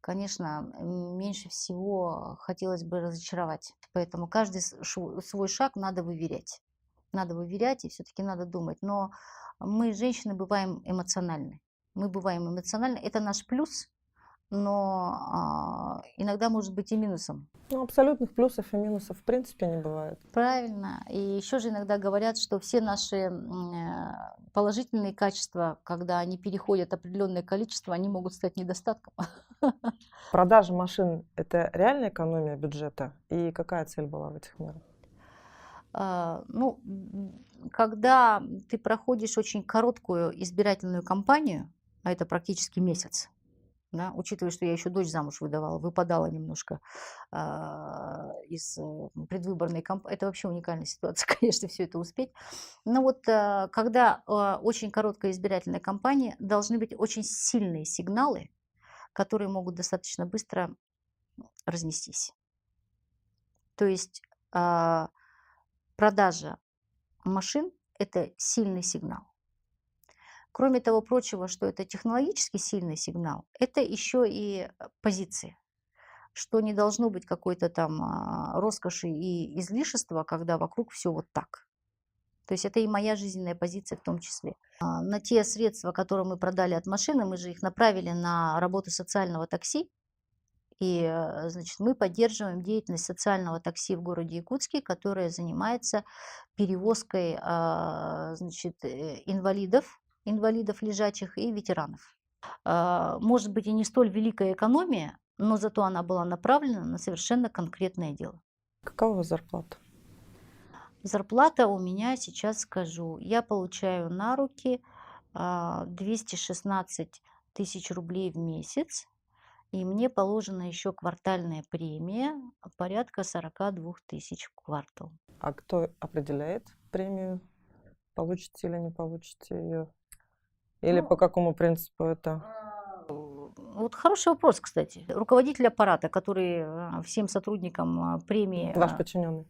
конечно, меньше всего хотелось бы разочаровать. Поэтому каждый свой шаг надо выверять. Надо выверять, и все-таки надо думать. Но мы, женщины, бываем эмоциональны. Мы бываем эмоциональны. Это наш плюс, но иногда может быть и минусом.
Ну, абсолютных плюсов и минусов в принципе не бывает.
Правильно. И еще же иногда говорят, что все наши положительные качества, когда они переходят определенное количество, они могут стать недостатком.
Продажа машин – это реальная экономия бюджета? И какая цель была в этих мерах?
Ну, когда ты проходишь очень короткую избирательную кампанию, а это практически месяц, да, учитывая, что я еще дочь замуж выдавала, выпадала немножко из предвыборной кампании. Это вообще уникальная ситуация, конечно, все это успеть. Но вот когда очень короткая избирательная кампания, должны быть очень сильные сигналы, которые могут достаточно быстро разнестись. То есть продажа машин– это сильный сигнал. Кроме того прочего, что это технологически сильный сигнал, это еще и позиции, что не должно быть какой-то там роскоши и излишества, когда вокруг все вот так. То есть это и моя жизненная позиция в том числе. На те средства, которые мы продали от машины, мы же их направили на работу социального такси. И, значит, мы поддерживаем деятельность социального такси в городе Якутске, которое занимается перевозкой, значит, инвалидов лежачих и ветеранов. Может быть, и не столь великая экономия, но зато она была направлена на совершенно конкретное дело.
Какова у вас зарплата?
Зарплата у меня, сейчас скажу, я получаю на руки 216 тысяч рублей в месяц, и мне положена еще квартальная премия порядка 42 тысяч в квартал.
А кто определяет премию? Получите или не получите ее? Или
Ну,
по какому принципу это?
Вот хороший вопрос, кстати. Руководитель аппарата, который всем сотрудникам премии,
Ваш подчиненный?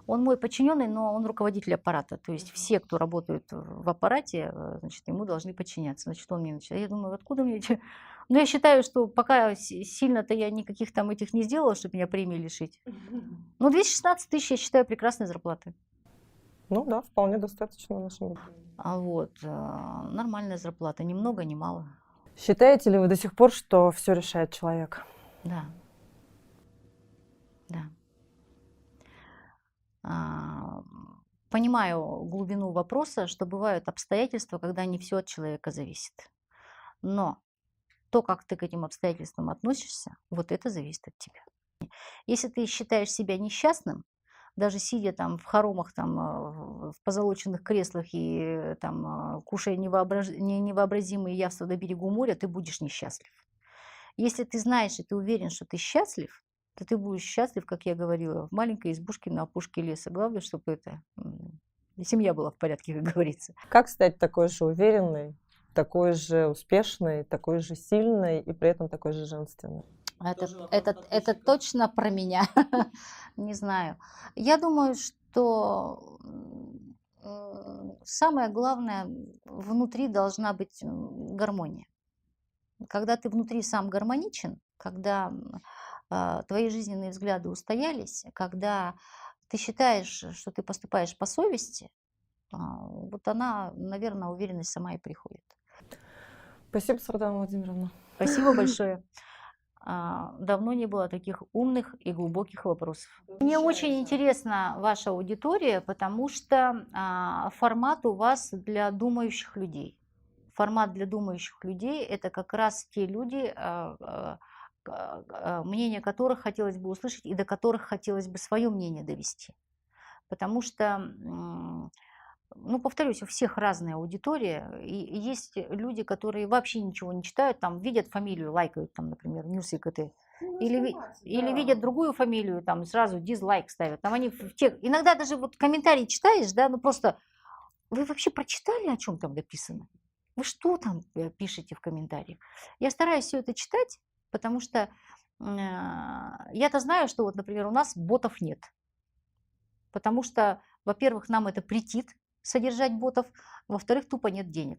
он мой подчиненный, но он руководитель аппарата. То есть все, кто работает в аппарате, значит, ему должны подчиняться. Значит, он мне начинает. Я думаю, откуда мне эти... Но я считаю, что пока сильно-то я никаких там этих не сделала, чтобы меня премии лишить. Но 216 тысяч, я считаю, прекрасной зарплатой.
Ну да, вполне достаточно нашему.
Нормальная зарплата. Ни много, ни мало.
Считаете ли вы до сих пор, что все решает человек?
Да. Да. Понимаю глубину вопроса, что бывают обстоятельства, когда не все от человека зависит. Но то, как ты к этим обстоятельствам относишься, вот это зависит от тебя. Если ты считаешь себя несчастным, даже сидя там в хоромах, там, в позолоченных креслах и там, кушая невообразимые явства на берегу моря, ты будешь несчастлив. Если ты знаешь и ты уверен, что ты счастлив, то ты будешь счастлив, как я говорила, в маленькой избушке на опушке леса. Главное, чтобы семья была в порядке, как говорится.
Как стать такой же уверенной, такой же успешной, такой же сильной и при этом такой же женственной?
Это точно про меня. Не знаю. Я думаю, что самое главное, внутри должна быть гармония. Когда ты внутри сам гармоничен, когда твои жизненные взгляды устоялись, когда ты считаешь, что ты поступаешь по совести, вот она, наверное, уверенность сама и приходит.
Спасибо, Сардана Владимировна.
Спасибо большое. Давно не было таких умных и глубоких вопросов. Мне очень интересна ваша аудитория, потому что формат у вас для думающих людей. Формат для думающих людей – это как раз те люди, мнение которых хотелось бы услышать и до которых хотелось бы свое мнение довести. Потому что, ну, повторюсь, у всех разная аудитория. И есть люди, которые вообще ничего не читают, там видят фамилию, лайкают, там, например, Ньюс.ИКТ. Или видят другую фамилию, там сразу дизлайк ставят. Там они иногда даже вот комментарий читаешь, да, ну просто вы вообще прочитали, о чем там написано? Вы что там пишете в комментариях? Я стараюсь все это читать, потому что я-то знаю, что вот, например, у нас ботов нет. Потому что, во-первых, нам это претит содержать ботов, во-вторых, тупо нет денег.